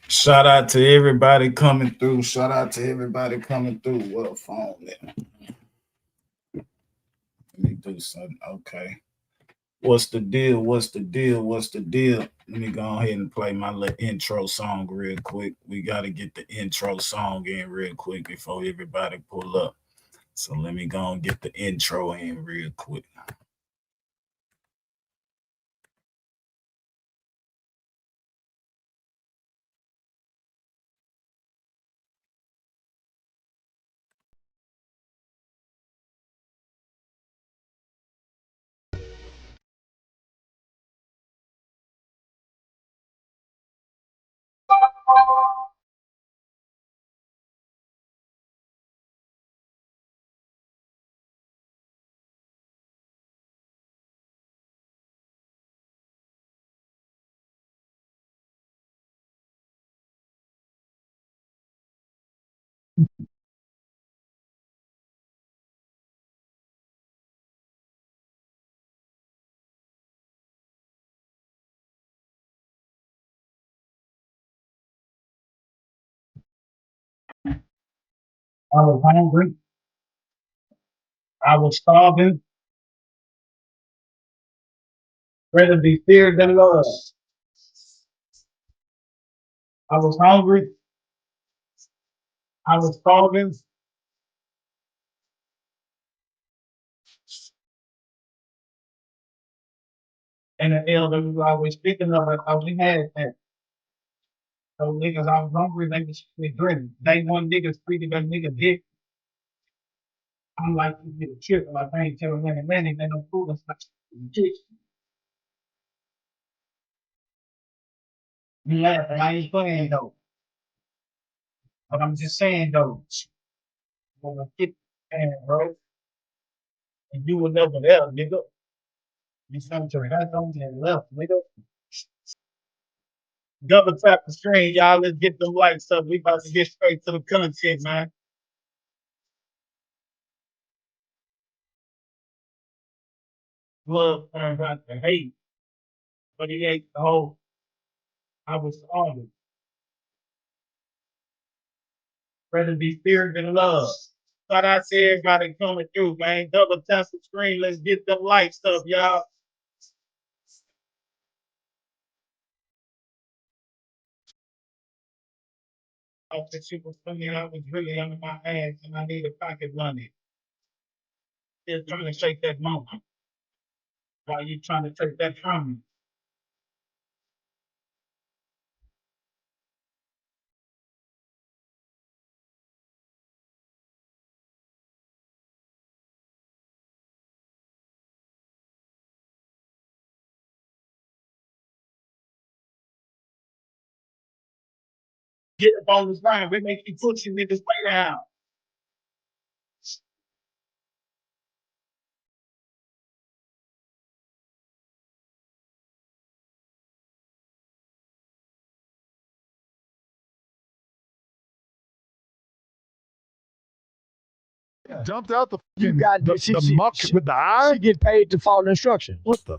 Shout out to everybody coming through. Shout out to everybody coming through. What a phone there. Let me do something. Okay. What's the deal? What's the deal? What's the deal? Let me go ahead and play my little intro song real quick. We got to get the intro song in real quick before everybody pull up. So let me go and get the intro in real quick. I was hungry. I was starving. Rather be feared than loved. I was hungry. I was starving. And the elder was always speaking of it. We had that. Those niggas, I was hungry. They was grinning. They one niggas treated that nigga dick. I'm like, you get a trip. Like, I ain't telling any man, they don't fool us. Like, you laughing. I ain't playing though. But I'm just saying though. When I get and bro, and you were never there, nigga. You cemetery. That's on the left, nigga. Double tap the screen, y'all. Let's get them lights up. We about to get straight to the content, man. Love turned out to hate, but he ate the whole. I was on it. Rather be feared than love. Thought I see everybody coming through, man. Double tap the screen. Let's get them lights up, y'all. I said she was funny. I was really under my ass and I needed pocket money. Just trying to shake that moment while you trying to take that from me. Get up on this line. We make you put you in this way down. Jumped out the You got the muck with the eye. She get paid to follow instructions. What the?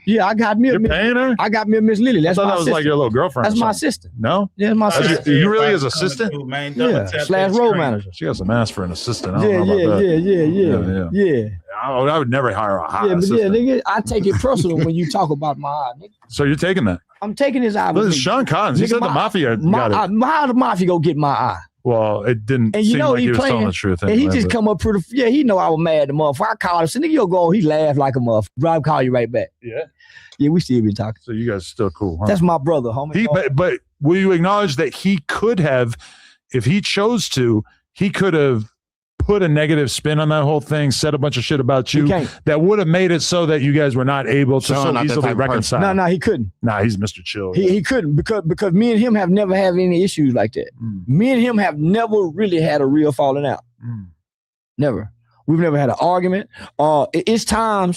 Yeah, I got me a You're paying her? I got me a Miss Lily. I That's thought my that was assistant. like your little girlfriend. That's or my something. assistant. No, Yeah, my That's assistant. you really his assistant? Through, man. Yeah, slash road manager. She got some ass for an assistant. I Yeah, don't know about that. yeah. I would never hire a hot Yeah, but yeah, assistant. nigga, I take it personal when you talk about my eye, nigga. So you're taking that? I'm taking his eye. This with is me. Sean Collins. He Nigga, said the mafia got it. How the mafia go get my eye? Well, it didn't And you seem know like he he was playing, telling the truth. and Anyway, he just come up pretty. Yeah, he know I was mad. The motherfucker. I called him. Said, "Nigga, you'll go." He laughed like a motherfucker. Bro, I'll call you right back. Yeah. Yeah, we still be talking. So you guys still cool, huh? That's my brother, homie. But will you acknowledge that he could have, if he chose to, he could have put a negative spin on that whole thing, said a bunch of shit about you that would have made it so that you guys were not able to so easily reconcile. No, he couldn't. Nah, he's Mr. Chill. He couldn't because me and him have never had any issues like that. Me and him have never really had a real falling out. Never. We've never had an argument. It's time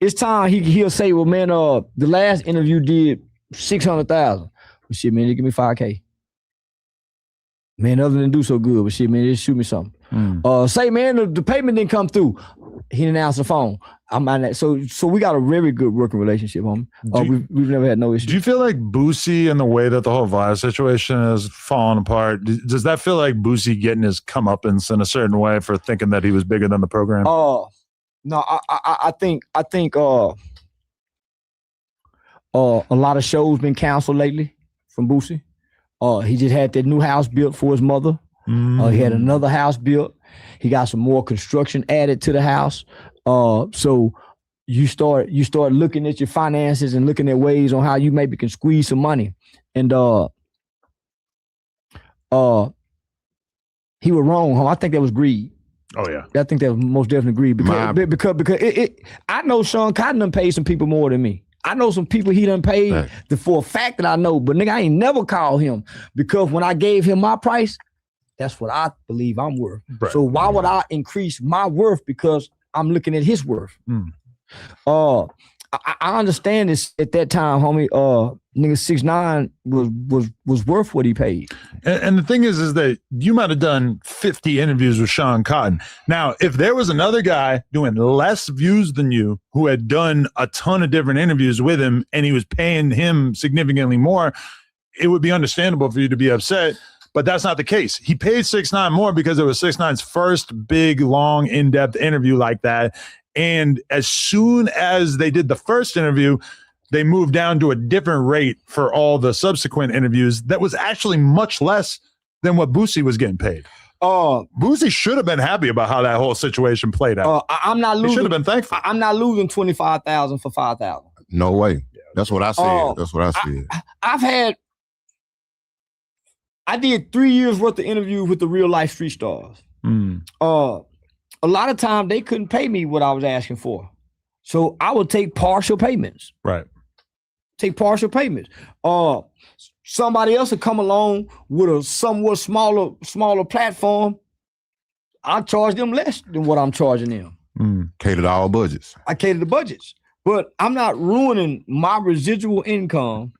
he'll say, well, man, the last interview did 600,000. Well, shit, man, they give me 5K. Man, other than do so good, but shit, man, just shoot me something. Say, man, the payment didn't come through. He didn't answer the phone. I'm on that. So we got a very good working relationship, homie. We've never had no issues. Do you feel like Boosie and the way that the whole Vlad situation is falling apart, does that feel like Boosie getting his comeuppance in a certain way for thinking that he was bigger than the program? No, I think a lot of shows been canceled lately from Boosie. He just had that new house built for his mother. He had another house built. He got some more construction added to the house. So you start looking at your finances and looking at ways on how you maybe can squeeze some money. And he was wrong, huh? I think that was greed. Oh yeah, I think that was most definitely greed because I know Sean Cotton done paid some people more than me. I know some people he done paid for a fact that I know, but nigga, I ain't never called him because when I gave him my price, that's what I believe I'm worth. Right. So why would I increase my worth because I'm looking at his worth? I understand this at that time, homie. Nigga 6ix9ine was worth what he paid. And the thing is that you might have done 50 interviews with Sean Cotton. Now, if there was another guy doing less views than you who had done a ton of different interviews with him and he was paying him significantly more, it would be understandable for you to be upset. But that's not the case. He paid 6ix9ine more because it was 6ix9ine's first big, long, in-depth interview like that. And as soon as they did the first interview, they moved down to a different rate for all the subsequent interviews that was actually much less than what Boosie was getting paid. Boosie should have been happy about how that whole situation played out. I'm not losing. He should have been thankful. I'm not losing $25,000 for $5,000. No way. That's what I said. That's what I said. I did 3 years worth of interviews with the real life street stars. A lot of times they couldn't pay me what I was asking for. So I would take partial payments. Right. Take partial payments. Somebody else would come along with a somewhat smaller platform. I charge them less than what I'm charging them. Cater to all budgets. I cater to budgets. But I'm not ruining my residual income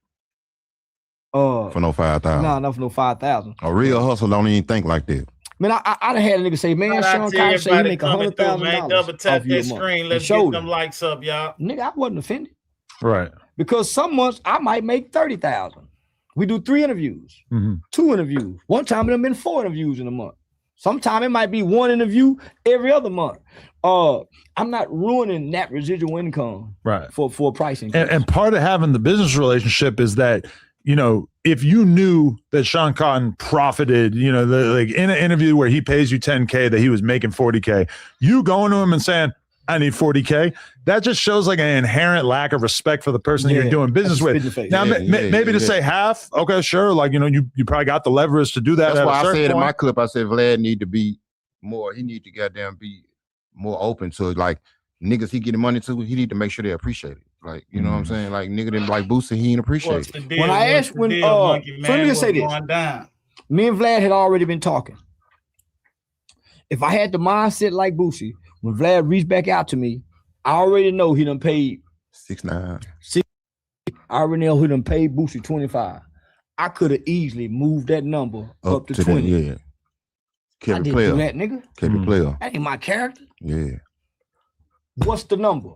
for no 5,000. Nah, not for no 5,000. A real hustle don't even think like that. Man, I done had a nigga say, man, Sean Cotton say he make $100,000. Double tap that screen. Let's get them likes up, y'all. Nigga, I wasn't offended. Right. Because some months I might make 30,000. We do 3 interviews, 2 interviews. One time it done been 4 interviews in a month. Sometime it might be 1 interview every other month. I'm not ruining that residual income for pricing. And part of having the business relationship is that, you know, if you knew that Sean Cotton profited, you know, like in an interview where he pays you $10K, that he was making $40K, you going to him and saying, I need $40K, that just shows like an inherent lack of respect for the person you're doing business with. Now, maybe to say half, okay, sure. Like, you know, you probably got the leverage to do that. That's why I said in my clip, I said Vlad need to be more, he need to goddamn be more open to like niggas he getting money to, he need to make sure they appreciate it. Like, you know what I'm saying? Like nigga didn't like Boosie, he ain't appreciate it. When I asked so let me say this. Me and Vlad had already been talking. If I had the mindset like Boosie, when Vlad reached back out to me, I already know he done paid 6ix9ine. I already know he done paid Boosie 25. I could have easily moved that number up to 20. Kept I didn't do that, nigga. Kept it player. That ain't my character. Yeah. What's the number?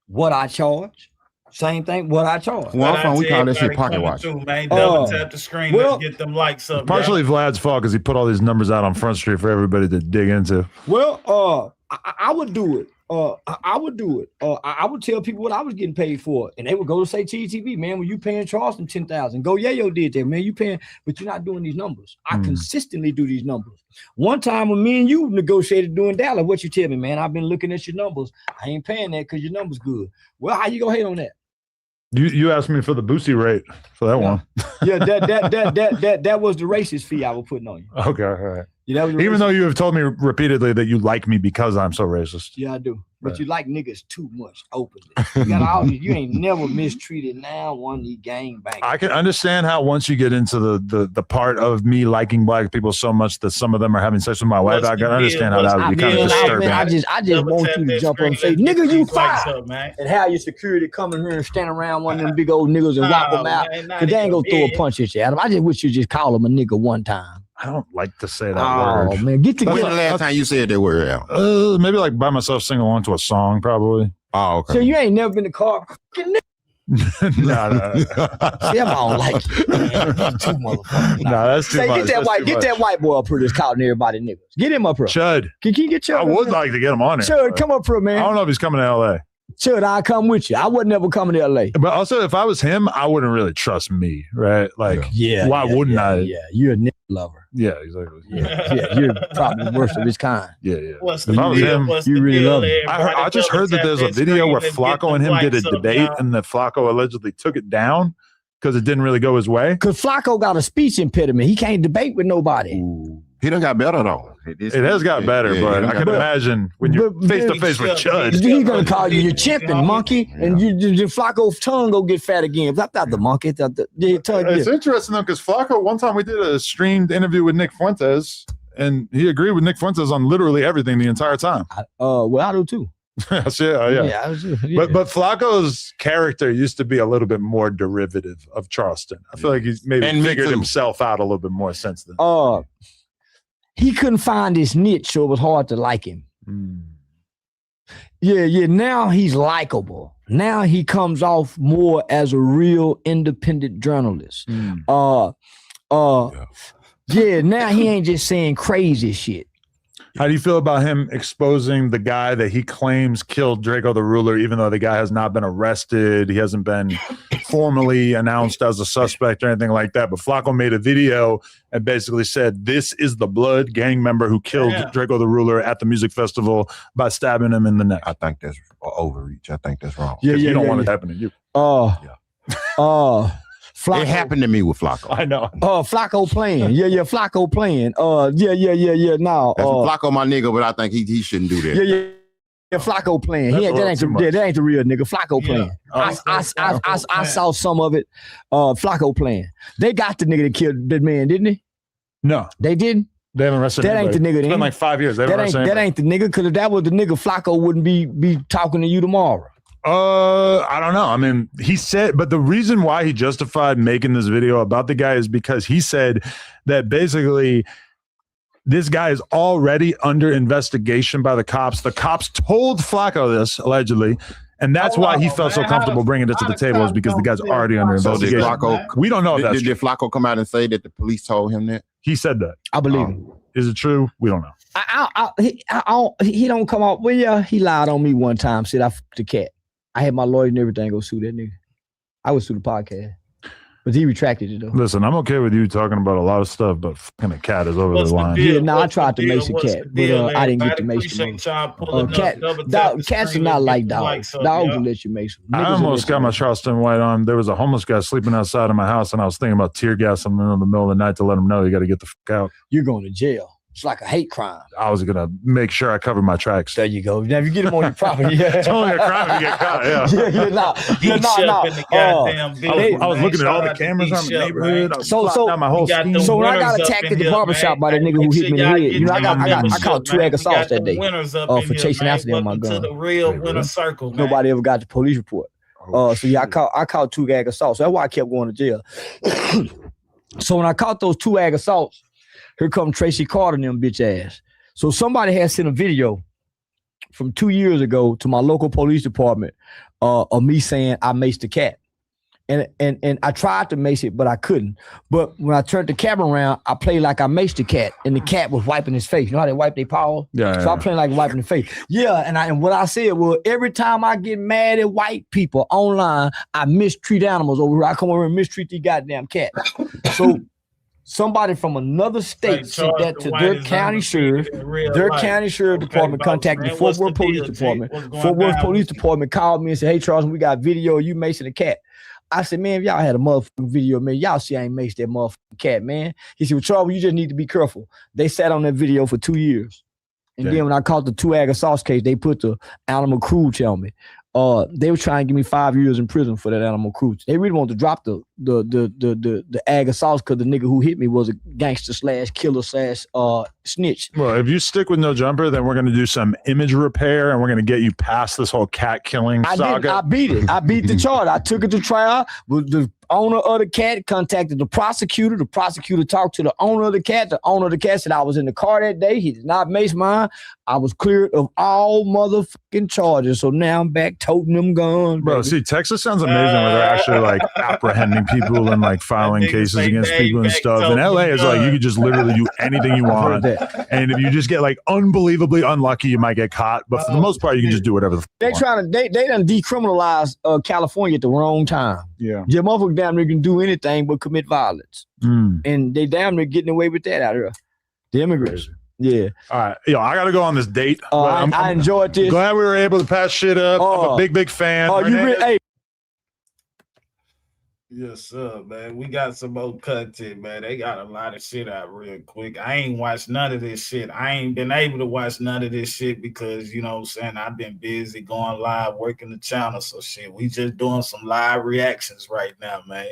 What I charge. Same thing, what I charge. Well, I'm from, we call that shit pocket watch. Double tap the screen. Let's get them likes up. Partially Vlad's fault because he put all these numbers out on Front Street for everybody to dig into. Well, I would do it. I would do it. I would tell people what I was getting paid for, and they would go to say TTV, man, when you paying Charleston 10,000, go Yayo did that, man. You paying, but you're not doing these numbers. I consistently do these numbers. One time when me and you negotiated doing Dallas, what you tell me, man? I've been looking at your numbers. I ain't paying that because your numbers good. Well, how you gonna hate on that? You asked me for the Boosie rate for that one. Yeah, that was the racist fee I was putting on you. Okay, all right. Yeah, even though you have told me repeatedly that you like me because I'm so racist. Yeah, I do. But you like niggas too much openly. You got all these, you ain't never mistreated now one of these gang bangers. I can understand how once you get into the part of me liking black people so much that some of them are having sex with my wife, I can understand how that would be kind of disturbing. I just want you to jump up and say, nigga, you fired. And have your security come in here and stand around one of them big old niggas and whop them out. Because they ain't gonna throw a punch at you, Adam. I just wish you just call them a nigga one time. I don't like to say that Oh word. man, When's the last time you said that word out? Maybe like by myself sing along to a song, probably. Oh, okay. So you ain't never been in the car. No. See, I don't like you, man. You too motherfucker. No, that's too Say, much. get that white boy up here that's calling everybody niggas. Get him up here. Chud. Can you get Chud? I would like to get him on here. Chud, come up here, man. I don't know if he's coming to LA. Chud, I'll come with you. I would never come to LA. But also, if I was him, I wouldn't really trust me, right? Like, why wouldn't I? Yeah, you're a nigga lover. Yeah, exactly. Yeah, you're probably the worst of his kind. Yeah, yeah. What's If I was him, you really love him. I just heard that there's a video where Flacco and him did a debate, and that Flacco allegedly took it down because it didn't really go his way. Because Flacco got a speech impediment. He can't debate with nobody. Ooh. He done got better though. It has got better, but I can imagine when you're face to face with Chud. He's gonna call you chimping monkey, and your Flacco's tongue go get fat again. Not the monkey. It's interesting though, because Flacco, one time we did a streamed interview with Nick Fuentes, and he agreed with Nick Fuentes on literally everything the entire time. Well, I do too. Yeah. But Flacco's character used to be a little bit more derivative of Charleston. I feel like he's maybe figured himself out a little bit more since then. He couldn't find his niche, so it was hard to like him. Yeah. Now he's likable. Now he comes off more as a real independent journalist. Yeah, now he ain't just saying crazy shit. How do you feel about him exposing the guy that he claims killed Draco the Ruler, even though the guy has not been arrested? He hasn't been formally announced as a suspect or anything like that. But Flacco made a video and basically said, this is the blood gang member who killed Draco the Ruler at the music festival by stabbing him in the neck. I think that's overreach. I think that's wrong. You don't want it to happen to you. Flacco. It happened to me with Flacco. I know. Flacco playing. Yeah, Flacco playing. No. Flacco my nigga, but I think he shouldn't do that. Yeah, Flacco playing. That ain't the real nigga. Flacco playing. I saw some of it. Flacco playing. They got the nigga that killed that man, didn't they? No. They didn't? They haven't arrested That ain't the nigga. It's been like 5 years. That ain't the nigga, because if that was the nigga, Flacco wouldn't be talking to you tomorrow. I don't know. I mean, he said, but the reason why he justified making this video about the guy is because he said that basically this guy is already under investigation by the cops. The cops told Flacco this, allegedly, and that's why he felt so comfortable bringing it to the table, is because the guy's already under investigation. We don't know if that's did Flacco come out and say that the police told him that? He said that. I believe him. Is it true? We don't know. He don't come out. Well, yeah, he lied on me one time, said I fucked the cat. I had my lawyer and everything go sue that nigga. I would sue the podcast. But he retracted it though. Listen, I'm okay with you talking about a lot of stuff, but fucking a cat is over the line. Yeah, no, I tried to mace a cat, but I didn't get to mace the cats are not like dogs. Dogs will let you mace them. I almost got my Charleston white on. There was a homeless guy sleeping outside of my house, and I was thinking about tear gas him in the middle of the night to let him know you got to get the fuck out. You're going to jail. It's like a hate crime. I was going to make sure I covered my tracks. There you go. Now, if you get him on your property, it's only a crime if you get caught, I was looking at all the cameras on the neighborhood. So my whole scheme. So when I got attacked at the barbershop by that nigga who hit me in the head, you know, I caught 2 egg assaults that day for chasing after them on my gun. Nobody ever got the police report. So yeah, I caught 2 egg assaults. So that's why I kept going to jail. So when I caught those 2 egg assaults, here come Tracy Carter and them bitch ass. So somebody had sent a video from 2 years ago to my local police department of me saying I maced the cat. And I tried to mace it, but I couldn't. But when I turned the camera around, I played like I maced the cat, and the cat was wiping his face. You know how they wipe their paws? So I'm playing like wiping the face. Yeah, and what I said was, every time I get mad at white people online, I mistreat animals over here. I come over and mistreat these goddamn cats. So somebody from another state sent that to their county sheriff. Their county sheriff department contacted the Fort Worth Police Department. Fort Worth Police Department called me and said, "Hey, Charles, we got video of you macing a cat." I said, "Man, if y'all had a motherfucking video, man, y'all see I ain't maced that motherfucking cat, man." He said, "Well, Charles, you just need to be careful." They sat on that video for 2 years. And then when I caught the 2 egg assaults case, they put the animal cruelty on me. They were trying to give me 5 years in prison for that animal cruelty. They really wanted to drop the ag assaults because the nigga who hit me was a gangster / killer / snitch. Well, if you stick with No Jumper, then we're going to do some image repair and we're going to get you past this whole cat killing saga. I beat it. I beat the charge. I took it to trial. The owner of the cat contacted the prosecutor. The prosecutor talked to the owner of the cat. The owner of the cat said, I was in the car that day. He did not mace mine. I was cleared of all motherfucking charges. So now I'm back toting them guns. Bro, see, Texas sounds amazing where they're actually like apprehending people and like filing cases against people and stuff. And LA is like, you could just literally do anything you want. And if you just get like unbelievably unlucky, you might get caught. But for the most part, you can just do whatever the fuck they trying to, they done decriminalize California at the wrong time. Yeah. Yeah, motherfuckers damn near can do anything but commit violence. And they damn near getting away with that out here. The immigrants. Yeah. All right. Yo, I got to go on this date. I enjoyed this. Glad we were able to pass shit up. I'm a big fan. Oh, you really? Hey. Yes, sir, man. We got some more content, man. They got a lot of shit out real quick. I ain't watched none of this shit. I ain't been able to watch none of this shit because, you know what I'm saying, I've been busy going live, working the channel. So shit, we just doing some live reactions right now, man.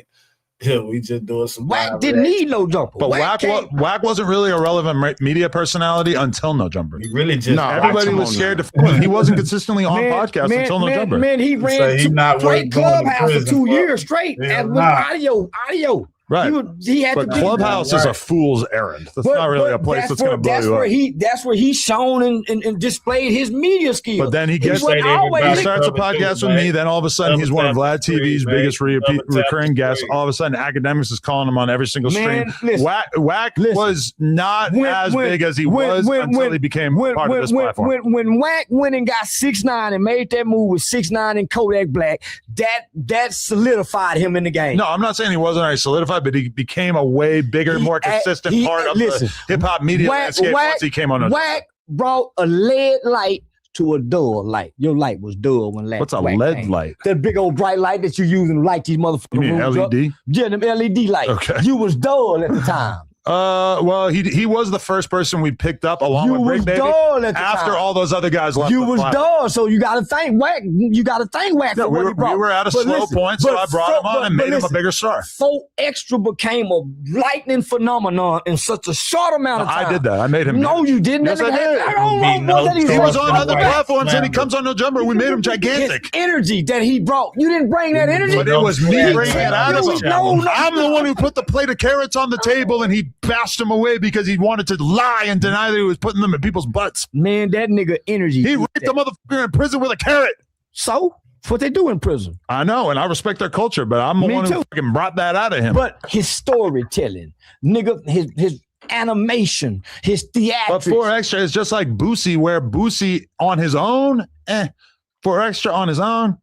Yeah, we just doing some. Wack didn't need no jumper. But Wack wasn't really a relevant media personality until No Jumper. He really just. No, everybody was scared to. He wasn't consistently on podcasts until No Jumper. Man, he ran straight Clubhouse for 2 years straight with audio. Right. He had but Clubhouse is a fool's errand. That's not really a place that's going to blow you up. That's where he's shown and displayed his media skills. But then he starts a podcast with me. Then all of a sudden, he's one of Vlad TV's biggest recurring guests. All of a sudden, Academics is calling him on every single stream. Wack was not as big as he was until he became part of this platform. When Wack went and got 6ix9ine and made that move with 6ix9ine and Kodak Black, that solidified him in the game. No, I'm not saying he wasn't already solidified, but he became a way bigger, more consistent part of the hip-hop media landscape once he came on. Wack brought a lead light to a dull light. Your light was dull when last. What's a LED light? That big old bright light that you using to light these motherfucking rooms LED? up. Yeah, them LED lights. Okay. You was dull at the time. Well, he was the first person we picked up along with Break Baby after all those other guys left. You was dull, so you got to thank Wack. You got to thank Wack for what he brought. We were at a slow point, so I brought him on and made him a bigger star. Fucc Extra became a lightning phenomenon in such a short amount of time. I did that. I made him. No, you didn't. Yes, I did. He was on other platforms and he comes on No Jumper. We made him gigantic. His energy that he brought. You didn't bring that energy. But it was me bringing it out of him. I'm the one who put the plate of carrots on the table and he bashed him away because he wanted to lie and deny that he was putting them in people's butts. Man, that nigga energy. He raped the motherfucker in prison with a carrot. So? That's what they do in prison. I know, and I respect their culture, but I'm the one who fucking brought that out of him. But his storytelling, nigga, his animation, his theatrics. But Fucc Extra is just like Boosie, where Boosie on his own, Fucc Extra on his own,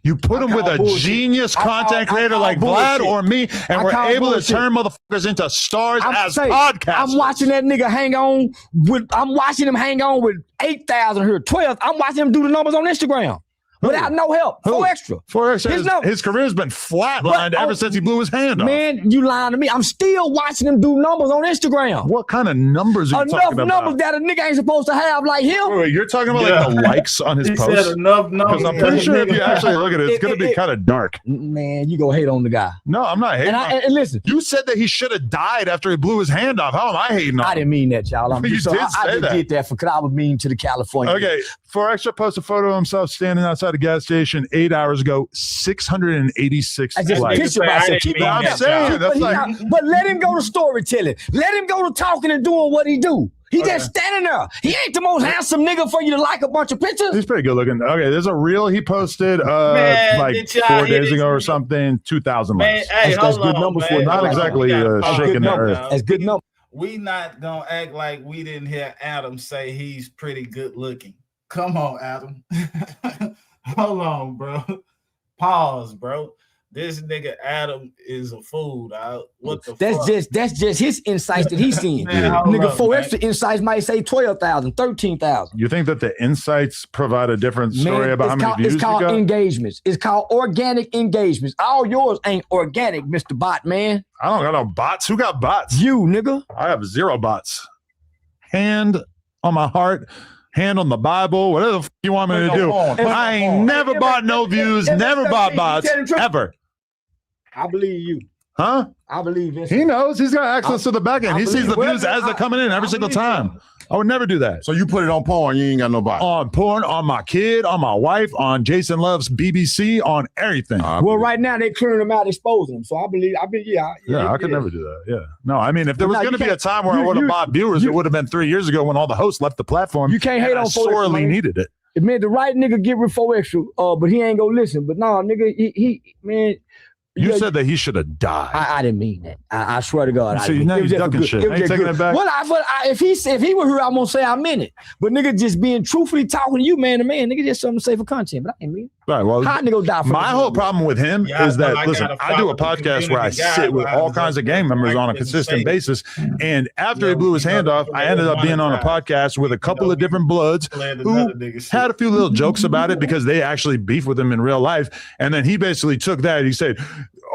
You put him with a genius content creator like Vlad or me, and we're able to turn motherfuckers into stars as podcasters. I'm watching that nigga hang on with, I'm watching him hang on with 8,000 here, 12. I'm watching him do the numbers on Instagram. Without no help. Fucc Extra. Fucc Extra. His career's been flatlined ever since he blew his hand off. Man, you lying to me. I'm still watching him do numbers on Instagram. What kind of numbers are you talking about? Enough numbers that a nigga ain't supposed to have like him. Wait, you're talking about like the likes on his posts? He said enough numbers. Because I'm pretty sure if you actually look at it, it's going to be kind of dark. Man, you go hate on the guy. No, I'm not hating on him. And listen. You said that he should have died after he blew his hand off. How am I hating on him? I didn't mean that, y'all. I just did that because I was mean to the California. Okay. Fucc Extra posted a photo of himself standing outside a gas station 8 hours ago, 686 I just likes. picture myself. I'm saying that's but let him go to storytelling. Let him go to talking and doing what he do. He just standing there. He ain't the most handsome nigga for you to like a bunch of pictures. He's pretty good looking. Okay, there's a reel he posted like 4 days ago or something. 2,000 likes. Hey, that's good numbers for not exactly shaking the earth. That's good numbers. We not gonna act like we didn't hear Adam say he's pretty good looking. Come on, Adam. Hold on, bro. Pause, bro. This nigga Adam is a fool, dog. What the fuck? That's just his insights that he's seeing. Nigga, Fucc Extra insights might say 12,000, 13,000. You think that the insights provide a different story about how many views it's called engagements. It's called organic engagements. All yours ain't organic, Mr. Bot, man. I don't got no bots. Who got bots? You, nigga. I have 0 bots. Hand on my heart. Hand on the Bible, whatever the f you want me to do. I ain't never bought no views, never bought bots, ever. I believe you. Huh? I believe this. He knows. He's got access to the back end. He sees the views as they're coming in every single time. I would never do that. So you put it on porn, you ain't got no body. On porn, on my kid, on my wife, on Jason Love's BBC, on everything. Well, right now they're clearing them out, exposing them. So I believe, I could never do that. Yeah. No, I mean, if there was going to be a time where I would have bought viewers, it would have been 3 years ago when all the hosts left the platform. You can't hate on 4X. Sorely needed it. It meant the right nigga get with 4X, but he ain't gonna listen. But no, nigga, he man. You said that he should have died. I didn't mean that. I swear to God. So now you're ducking shit. Ain't taking it back? Well, if he were here, I'm gonna say I meant it. But nigga, just being truthfully talking to you, man to man, nigga, just something to say for content. But I ain't mean it. Right. Well, how nigga die for my whole problem with him is that listen, I do a podcast where I sit with all kinds of gang members on a consistent basis, and after he blew his hand off, I ended up being on a podcast with a couple of different Bloods who had a few little jokes about it because they actually beef with him in real life, and then he basically took that. He said,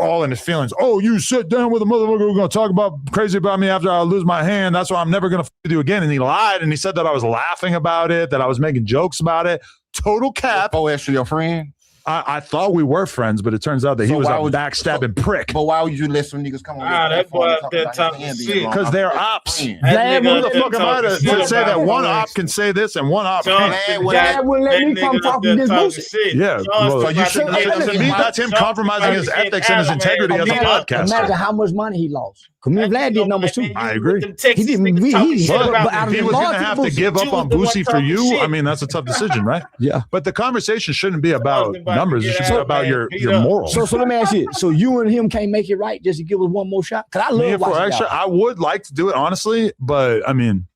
all in his feelings. Oh, you sit down with a motherfucker who's going to talk about crazy about me after I lose my hand. That's why I'm never going to with you again. And he lied, and he said that I was laughing about it, that I was making jokes about it. Total cap. Oh, actually, your friend? I thought we were friends, but it turns out that he was a backstabbing prick. But why would you let some niggas come on? That boy up there talking shit. Because they're ops. Who That the fuck am I to say that one op can say this and one op can't? Dad wouldn't let me come talk to this bullshit. Yeah, well, to me, that's him compromising his ethics and his integrity as a podcaster. Imagine how much money he lost. Me and Vlad did numbers too. I agree. He didn't. If he was going to have to give up on Boosie for you, I mean, that's a tough decision, right? Yeah. But the conversation shouldn't be about numbers. It should be about your morals. So let me ask you. So you and him can't make it right just to give us one more shot? Because I love watching y'all. I would like to do it, honestly, but I mean,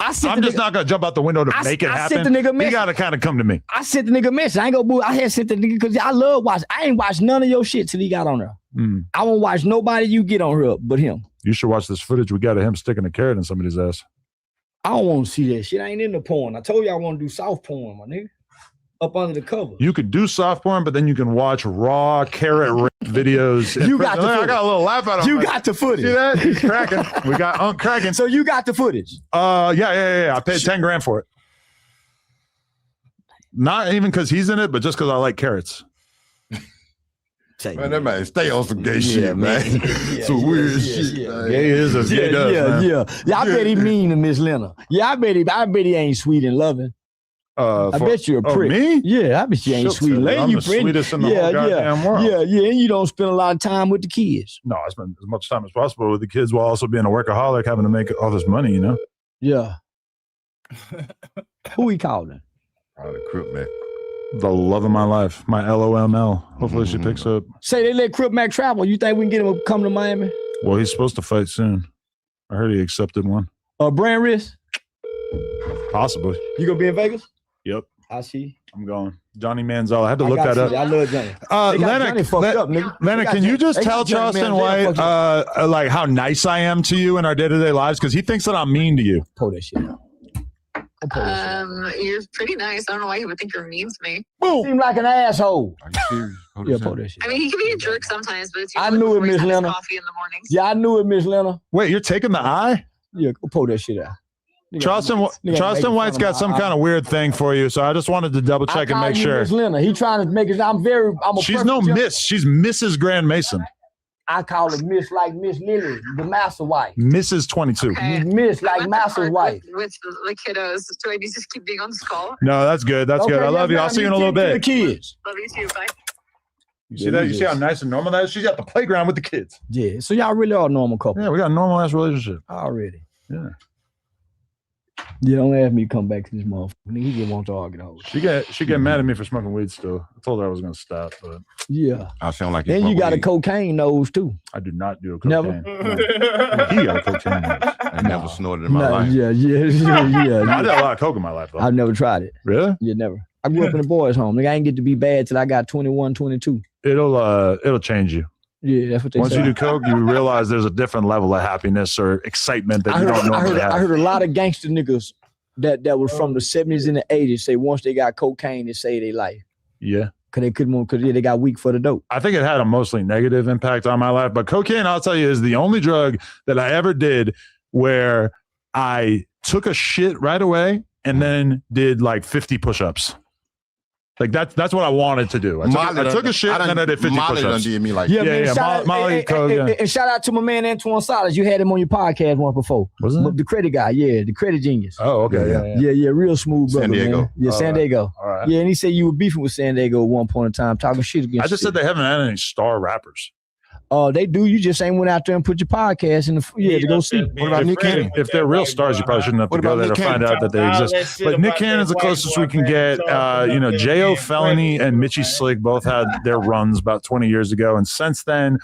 I'm just not going to jump out the window to make it happen. You got to kind of come to me. I sent the nigga a message. I ain't gonna boo. I had sent the nigga because I love watching. I ain't watched none of your shit till he got on there. I won't watch nobody you get on here but him. You should watch this footage we got of him sticking a carrot in somebody's ass. I don't want to see that shit. I ain't into porn. I told you I want to do soft porn, my nigga. Up under the cover. You could do soft porn, but then you can watch raw carrot rape videos. You got the footage. I got a little laugh out of him. You got the footage. See that? He's cracking. We got cracking. So you got the footage. Yeah. I paid 10 grand for it. Not even because he's in it, but just because I like carrots. Man, that man stay on some gay shit, man. Some weird shit. Man. Gay is a gay does, man. Yeah, I bet he mean to Miss Lena. Yeah, I bet he ain't sweet and loving. I bet you're a prick. Me? Yeah, I bet you ain't sweet. I'm the sweetest in the whole goddamn world. Yeah, and you don't spend a lot of time with the kids. No, I spend as much time as possible with the kids while also being a workaholic, having to make all this money, you know? Yeah. Who he calling? Probably Crip Mac. The love of my life, my LOML. Hopefully she picks up. Say they let Crip Mac travel. You think we can get him to come to Miami? Well, he's supposed to fight soon. I heard he accepted one. Brand Risk? Possibly. You gonna be in Vegas? Yep. I see. I'm going. Johnny Manziel. I had to look that up. I love Johnny. Leonard, can you just tell Charleston White like how nice I am to you in our day-to-day lives? Because he thinks that I'm mean to you. Pull that shit out. You're pretty nice. I don't know why he would think you're mean to me. Boom. Seem like an asshole. Are you serious? Yeah, pull that shit. I mean, he can be a jerk sometimes, but it's I knew it, Miss Lena. Coffee in the mornings. Yeah, I knew it, Miss Lena. Wait, you're taking the eye? Yeah, go pull that shit out. Charleston White's got some kind of weird thing for you, so I just wanted to double check and make sure. Miss Lena. He trying to make it. She's no miss. She's Mrs. Grand Mason. I call her Miss like Miss Lily, the master wife. Mrs. 22. Okay. Miss like master's wife. With the kiddos. Do I need to keep being on this call? No, that's good. That's good. I love you. I'll see you in a little bit. The kids. Love you too. Bye. You see that? You see how nice and normal that is? She's at the playground with the kids. Yeah. So y'all really are a normal couple. Yeah, we got a normal ass relationship. Already. Yeah. You don't ask me to come back to this motherfucker. He didn't want to argue the whole shit. She get mad at me for smoking weed still. I told her I was gonna stop, but yeah. I sound like then you got a cocaine nose too. I do not do a cocaine. Never. He got a cocaine nose. I never snorted in my life. Yeah. I did a lot of coke in my life though. I've never tried it. Really? Yeah, never. I grew up in a boys' home. Nigga, I ain't get to be bad till I got 21, 22. It'll change you. Yeah, that's what they say. Once you do coke, you realize there's a different level of happiness or excitement that you don't normally have. I heard a lot of gangster niggas that was from the 70s and the 80s say once they got cocaine, they say they life. Yeah. Because they got weak for the dope. I think it had a mostly negative impact on my life, but cocaine, I'll tell you, is the only drug that I ever did where I took a shit right away and then did like 50 push-ups. Like that's what I wanted to do. I took a shit and then I did 50 Molly done push-ups. did me like Yeah, Yeah, man. yeah, Shout out, Molly Cole, yeah. and shout out to my man Antoine Salas. You had him on your podcast once before. Wasn't it? The credit guy, yeah, the credit genius. Oh, okay. Yeah, real smooth brother. San Diego. Man. Yeah, All San right. Diego. All right. Yeah, and he said you were beefing with San Diego at one point in time, talking shit against. I just said they haven't had any star rappers. Oh, they do. You just ain't went out there and put your podcast in the to go see. What about Nick Cannon? If they're real stars, you probably shouldn't have to What go about there Nick to find Cannon? out that they exist. But Nick Cannon's the closest we can get. J.O. Felony and Mitchie Slick both had their runs about 20 years ago. And since then,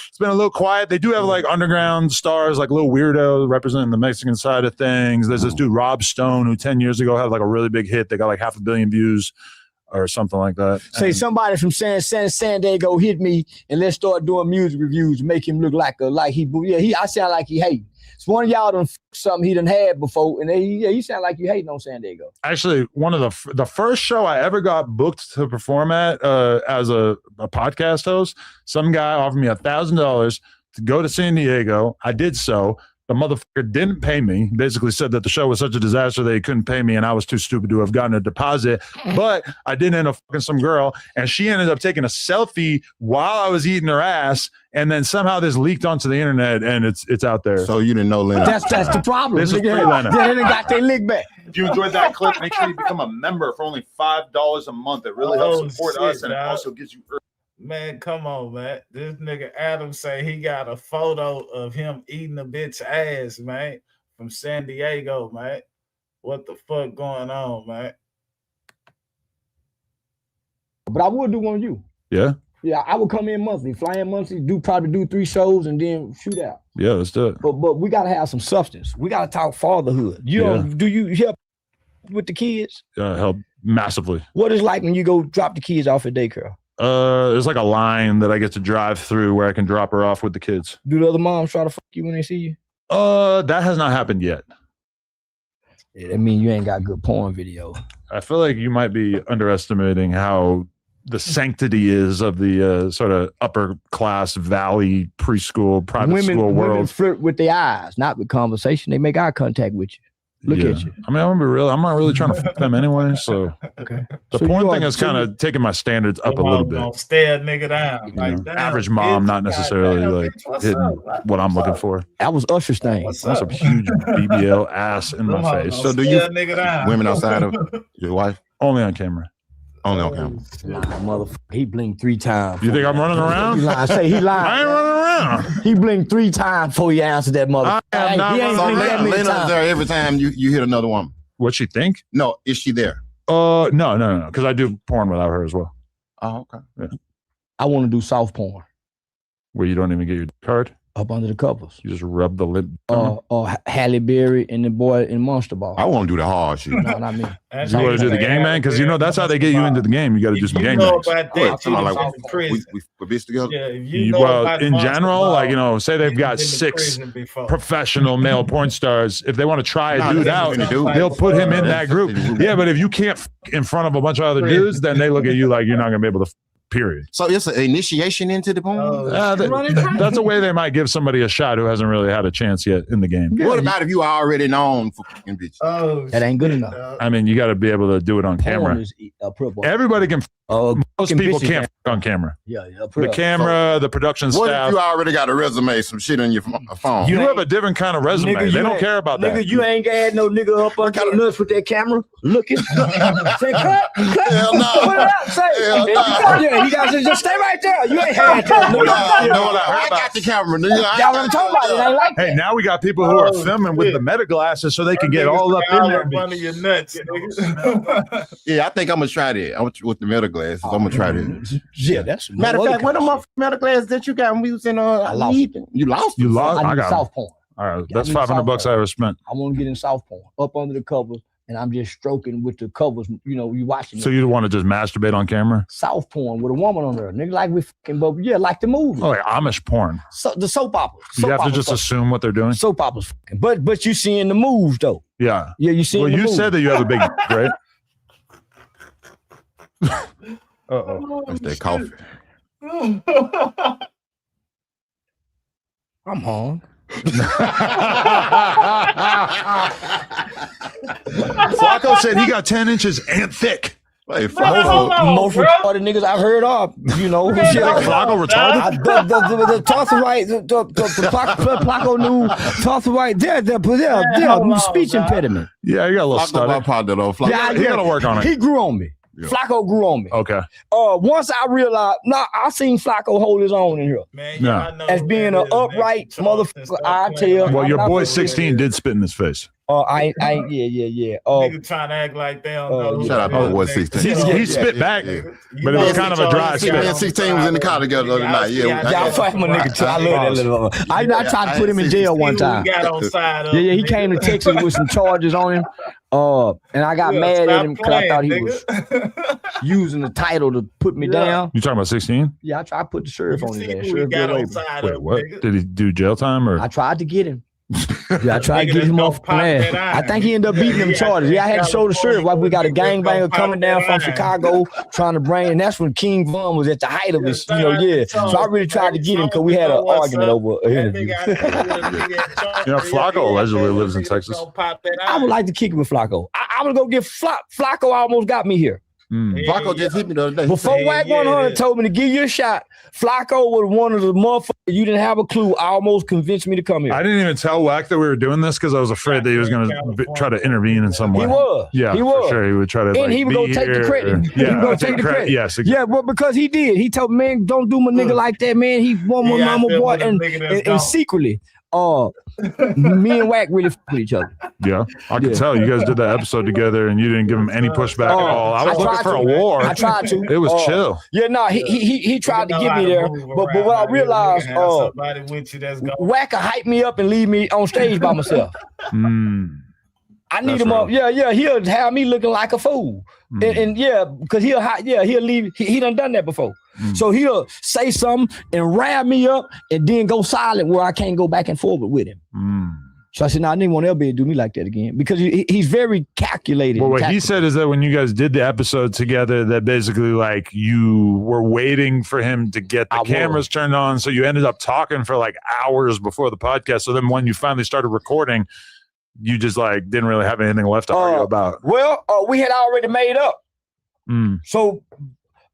it's been a little quiet. They do have like underground stars, like Lil Weirdo representing the Mexican side of things. There's this dude, Rob Stone, who 10 years ago had like a really big hit. They got like 500 million views or something like that. Say somebody from San Diego hit me and let's start doing music reviews, make him look like I sound like he hating. It's one of y'all done something he done had before, and he sound like you hating on San Diego. Actually, one of the first show I ever got booked to perform at as a podcast host, some guy offered me $1,000 to go to San Diego. I did so. The motherfucker didn't pay me. Basically said that the show was such a disaster that he couldn't pay me, and I was too stupid to have gotten a deposit. But I did end up fucking some girl, and she ended up taking a selfie while I was eating her ass, and then somehow this leaked onto the internet, and it's out there. So you didn't know Leonard. That's the problem. This is Nigga. pre-Leonard. Yeah, they done got their lick back. If you enjoyed that clip, make sure you become a member for only $5 a month. It really helps support us, and it also gives you. Man, come on, man. This nigga Adam say he got a photo of him eating a bitch ass, man, from San Diego, man. What the fuck going on, man? But I would do one of you. Yeah? Yeah, I would come in monthly, fly in monthly, probably do 3 shows and then shoot out. Yeah, let's do it. But we gotta have some substance. We gotta talk fatherhood. Do you help with the kids? Help massively. What is like when you go drop the kids off at daycare? There's like a line that I get to drive through where I can drop her off with the kids. Do the other moms try to fuck you when they see you? That has not happened yet. Yeah, that means you ain't got good porn video. I feel like you might be underestimating how the sanctity is of the sort of upper class valley preschool private school world. Women flirt with their eyes, not with conversation. They make eye contact with you. Look at you. I mean, I'm not really trying to fuck them anyway. So okay. The porn thing has kind of taken my standards up a little bit. Stare a nigga down. Like, damn, average mom, not necessarily like hitting what I'm looking for. That was Usher's thing. That's a huge BBL ass in my face. So do you women outside of your wife? Only on camera. Only on camera. Motherfucker, he blinked 3 times. You think I'm running around? He lying. Say he lying. I ain't running around. He blinked 3 times before he answered that motherfucker. I am not He ain't so blinked that many Lena's times. there every time you hit another woman. What she think? No, is she there? No, because I do porn without her as well. Oh, okay. Yeah. I want to do soft porn. Where you don't even get your card? Up under the covers. You just rub the lip. Halle Berry and the boy in Monster Ball. I want to do the hard shit. No, not me. You want to do the gangbang? Because you know that's how they get you into the game. You got to do some gangbangs. We bitch together. Yeah, well, in general, like say they've got 6 professional male porn stars. If they want to try a dude out, they'll put him in that group. Yeah, but if you can't in front of a bunch of other dudes, then they look at you like you're not gonna be able to. Period. So it's an initiation into the porn. That's a way they might give somebody a shot who hasn't really had a chance yet in the game. What about if you are already known for fucking bitches? That ain't good enough. I mean, you got to be able to do it on camera. Everybody can. Most people can't fuck on camera. Yeah. The camera, the production staff. What if you already got a resume, some shit on your phone? You have a different kind of resume. Nigga, they don't care about that. Nigga, you ain't got no nigga up under the nuts with that camera looking. Say, cut. Hell no. Put it out. Say, Hell no. Yeah, you guys just stay right there. You ain't had that. I got the camera. Nigga. Y'all what I'm talking about? It ain't like that. Hey, now we got people who are filming with the meta glasses so they can get all up in there. One of your nuts, nigga. Yeah, I think I'm gonna try that. With the meta glasses, I'm gonna try that. Yeah, that's Matter of fact, what them meta glasses that you got when we was in I lost them. You lost them? You lost. I I need got soft porn. All right, that's $500 I ever spent. I want to get in soft porn up under the covers, and I'm just stroking with the covers. You watching. So you want to just masturbate on camera? Soft porn with a woman on there, nigga, like we fucking, but yeah, like the movie. Oh, like Amish porn. So the soap opera. You have to just assume what they're doing. Soap operas, fucking. But you seeing the moves though. Yeah. Yeah, you seeing. Well, the you moves. said that you have a big, right? That's that coffee. I'm hung. Flacco said he got 10 inches and thick. Hey, Most retarded niggas I've heard of, you know. Flacco retarded? The Tulsa White, the Flacco knew Tulsa White. They're speech impediment. Yeah, you got a little Flacco stutter. my partner though. Flacco. Yeah, He got to work on it. He grew on me. Yeah. Flacco grew on me. Okay. Once I realized, I seen Flacco hold his own in here. Man, No. I know As who being that an is, upright Mexican motherfucker, Charleston, I stop tell. playing. Well, your I'm boy not- 16 did spit in his face. Yeah. Nigga trying to act like they don't know. who Shout out that to is, boy nigga. 16. He spit back, You but it know was who kind of a dry Charles spit. got Me on and 16 was in the car together the other night. I fight my nigga too. I love that little. I tried to put him in jail one time. He got on side Yeah, he came to Texas with some charges on him. And I got mad at him because I thought he was using the title to put me down. You talking about 16? Yeah, I tried to put the sheriff on his ass. He Sheriff got Bill on Labor. side Wait, of what? nigga. Did he do jail time or? I tried to get him. Yeah, I tried to Nigga get him that's off gonna my pop ass. that I think he ended up beating them charges. Yeah, I had to show the sheriff why we got a gangbanger coming down from Chicago trying to bring, and that's when King Von was at the height of his, So I really tried to get him because we had an argument over an interview. Flacco allegedly lives in Texas. I would like to kick it with Flacco. I would go get Flacco. Almost got me here. Flacco just hit me the other day. Before Wack 100 told me to give you a shot, Flacco was one of the motherfuckers you didn't have a clue. Almost convinced me to come here. I didn't even tell Wack that we were doing this because I was afraid that he was going to try to intervene in some way. He was. Yeah, he was. For sure. He would try to. And he would go take the credit. He would go take the credit. Yes. Exactly. Yeah, well, because he did. He told me, man, don't do my nigga like that, man. He one more mama boy, and secretly, me and Wack really f with each other. Yeah, I could tell you guys did that episode together, and you didn't give him any pushback at all. I was looking for a war. I tried to. It was chill. Yeah, no, he tried to get me there, but what I realized, Wack could hype me up and leave me on stage by myself. I need him up. Yeah, he'll have me looking like a fool. And because he'll leave. He done that before. So he'll say something and wrap me up and then go silent where I can't go back and forward with him. So I said, no, I didn't want LB to do me like that again because he's very calculated. Well, what he said is that when you guys did the episode together, that basically like you were waiting for him to get the cameras turned on. So you ended up talking for like hours before the podcast. So then when you finally started recording, you just like didn't really have anything left to argue about. Well, we had already made up. So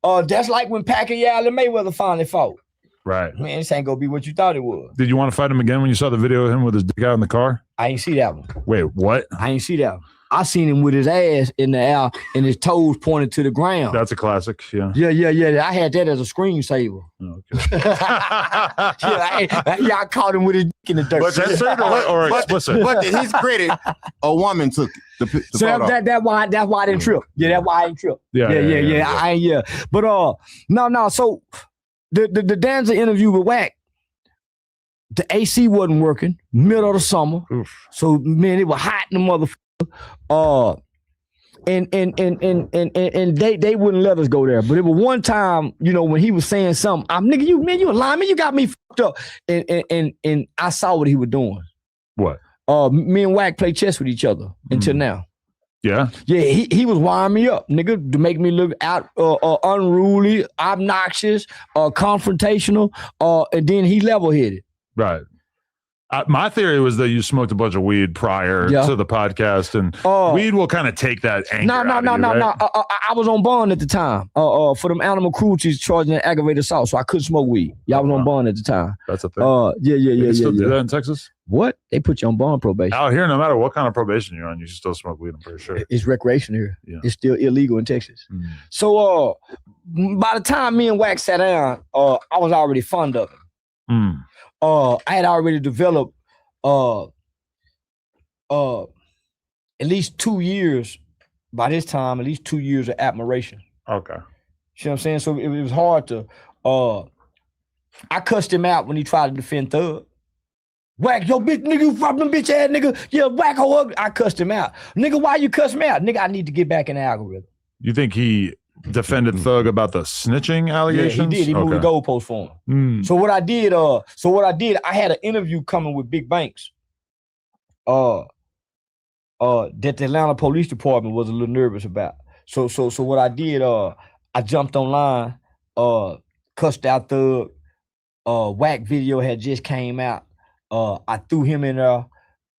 that's like when Pacquiao and Mayweather finally fought. Right. Man, this ain't gonna be what you thought it was. Did you want to fight him again when you saw the video of him with his dick out in the car? I ain't see that one. Wait, what? I ain't see that one. I seen him with his ass in the air and his toes pointed to the ground. That's a classic, yeah. Yeah. I had that as a screensaver. Okay. I caught him with his dick in the dirt. But censored or explicit? But to his credit, a woman took the so photo. that's why I didn't trip. Yeah, that's why I didn't trip. Yeah. But no. So the Danza interview with Wack, the AC wasn't working, middle of the summer. Oof. So man, it was hot in the motherfucker. And they wouldn't let us go there. But it was one time, when he was saying something, nigga, you a lineman, you got me fucked up. And I saw what he was doing. What? Me and Wack play chess with each other until now. Yeah. Yeah, he was wiring me up, nigga, to make me look out unruly, obnoxious, confrontational, and then he level-headed. Right. My theory was that you smoked a bunch of weed prior to the podcast, and weed will kind of take that anger. No. I was on bond at the time for them animal cruelty charging an aggravated assault, so I couldn't smoke weed. Y'all was on bond at the time. That's a thing. Yeah. Still do that in Texas? What? They put you on bond probation. Out here, no matter what kind of probation you're on, you should still smoke weed, I'm pretty sure. It's recreation here. Yeah. It's still illegal in Texas. So by the time me and Wack sat down, I was already fond of him. I had already developed at least 2 years, by this time, at least 2 years of admiration. Okay. You know what I'm saying? So it was hard to, I cussed him out when he tried to defend Thug. Wack, yo, bitch, nigga, you fucking bitch ass nigga. Yeah, Wack, ugly. I cussed him out. Nigga, why you cuss me out? Nigga, I need to get back in the algorithm. You think he defended Thug about the snitching allegations? Yeah, he did. He moved the goalpost for him. So what I did, I had an interview coming with Big Banks. That the Atlanta Police Department was a little nervous about. So what I did, I jumped online, cussed out Thug. Wack video had just came out. I threw him in there.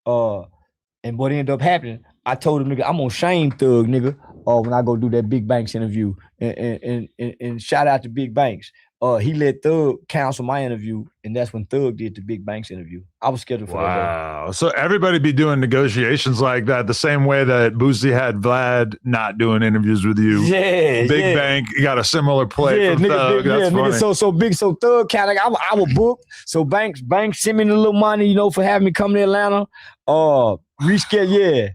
And what ended up happening, I told him, nigga, I'm gonna shame Thug, nigga. when I go do that Big Banks interview, and shout out to Big Banks. He let Thug cancel my interview, and that's when Thug did the Big Banks interview. I was scheduled for that. Wow. So everybody be doing negotiations like that the same way that Boosie had Vlad not doing interviews with you. Yeah, Big Bank got a similar play from Thug. That's funny. Nigga, so Thug kind of, I was booked. So Banks sent me a little money, you know, for having me come to Atlanta. Rescheduled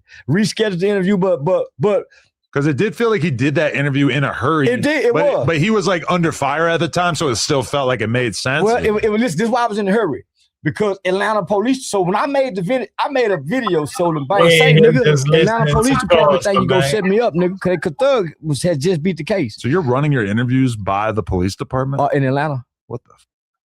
the interview, but because it did feel like he did that interview in a hurry. It did. But he was like under fire at the time, so it still felt like it made sense. Well, this is why I was in a hurry. Because Atlanta police, so when I made the video, I made a video so the bank say, nigga, Atlanta police department think you go set me up, nigga, because Thug had just beat the case. So you're running your interviews by the police department? In Atlanta. What the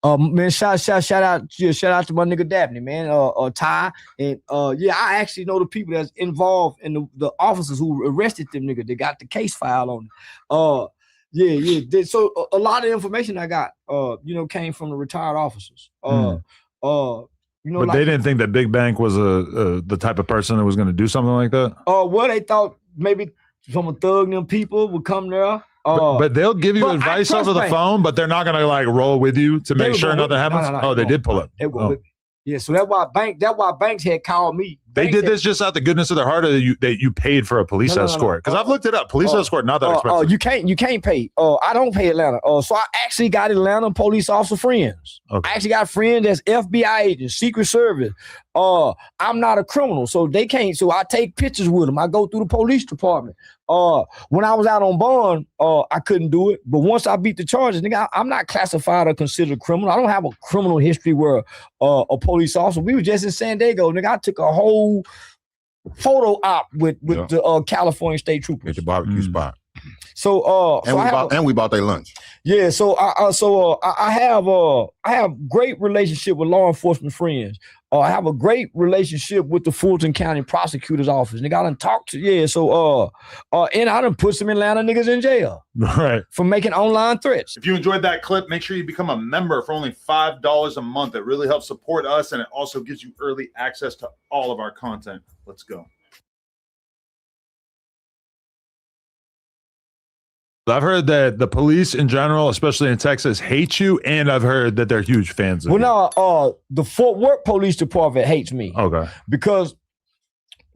man, shout out to my nigga Dabney, man, Ty, and I actually know the people that's involved in the officers who arrested them nigga. They got the case file on it. So a lot of information I got, came from the retired officers. But they didn't think that Big Bank was the type of person that was going to do something like that. Well, they thought maybe some of Thug and them people would come there. But they'll give you advice over the phone, but they're not going to like roll with you to make sure nothing happens. No, they did pull up. Yeah, so that's why Banks had called me. They did this just out the goodness of their heart, or that you paid for a police escort? Because I've looked it up. Police escort not that expensive. You can't pay. I don't pay Atlanta. So I actually got Atlanta police officer friends. Okay. I actually got friends that's FBI agents, Secret Service. I'm not a criminal, so they can't. So I take pictures with them. I go through the police department. When I was out on bond, I couldn't do it. But once I beat the charges, nigga, I'm not classified or considered a criminal. I don't have a criminal history where a police officer. We were just in San Diego, nigga. I took a whole photo op with the California State Troopers at the barbecue spot. So we bought their lunch. Yeah, so I have great relationship with law enforcement friends. I have a great relationship with the Fulton County Prosecutor's Office. Nigga, I done talked to, and I done put some Atlanta niggas in jail. Right. For making online threats. If you enjoyed that clip, make sure you become a member for only $5 a month. It really helps support us, and it also gives you early access to all of our content. Let's go. I've heard that the police in general, especially in Texas, hate you, and I've heard that they're huge fans of you. No, the Fort Worth Police Department hates me. Okay. Because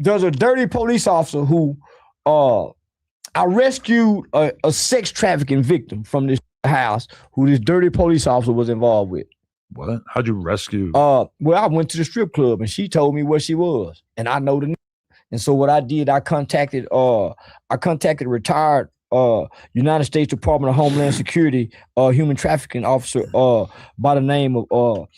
there's a dirty police officer who I rescued a sex trafficking victim from this house who this dirty police officer was involved with. What? How'd you rescue? Well, I went to the strip club and she told me where she was, and I know the. And so what I did, I contacted retired United States Department of Homeland Security human trafficking officer by the name of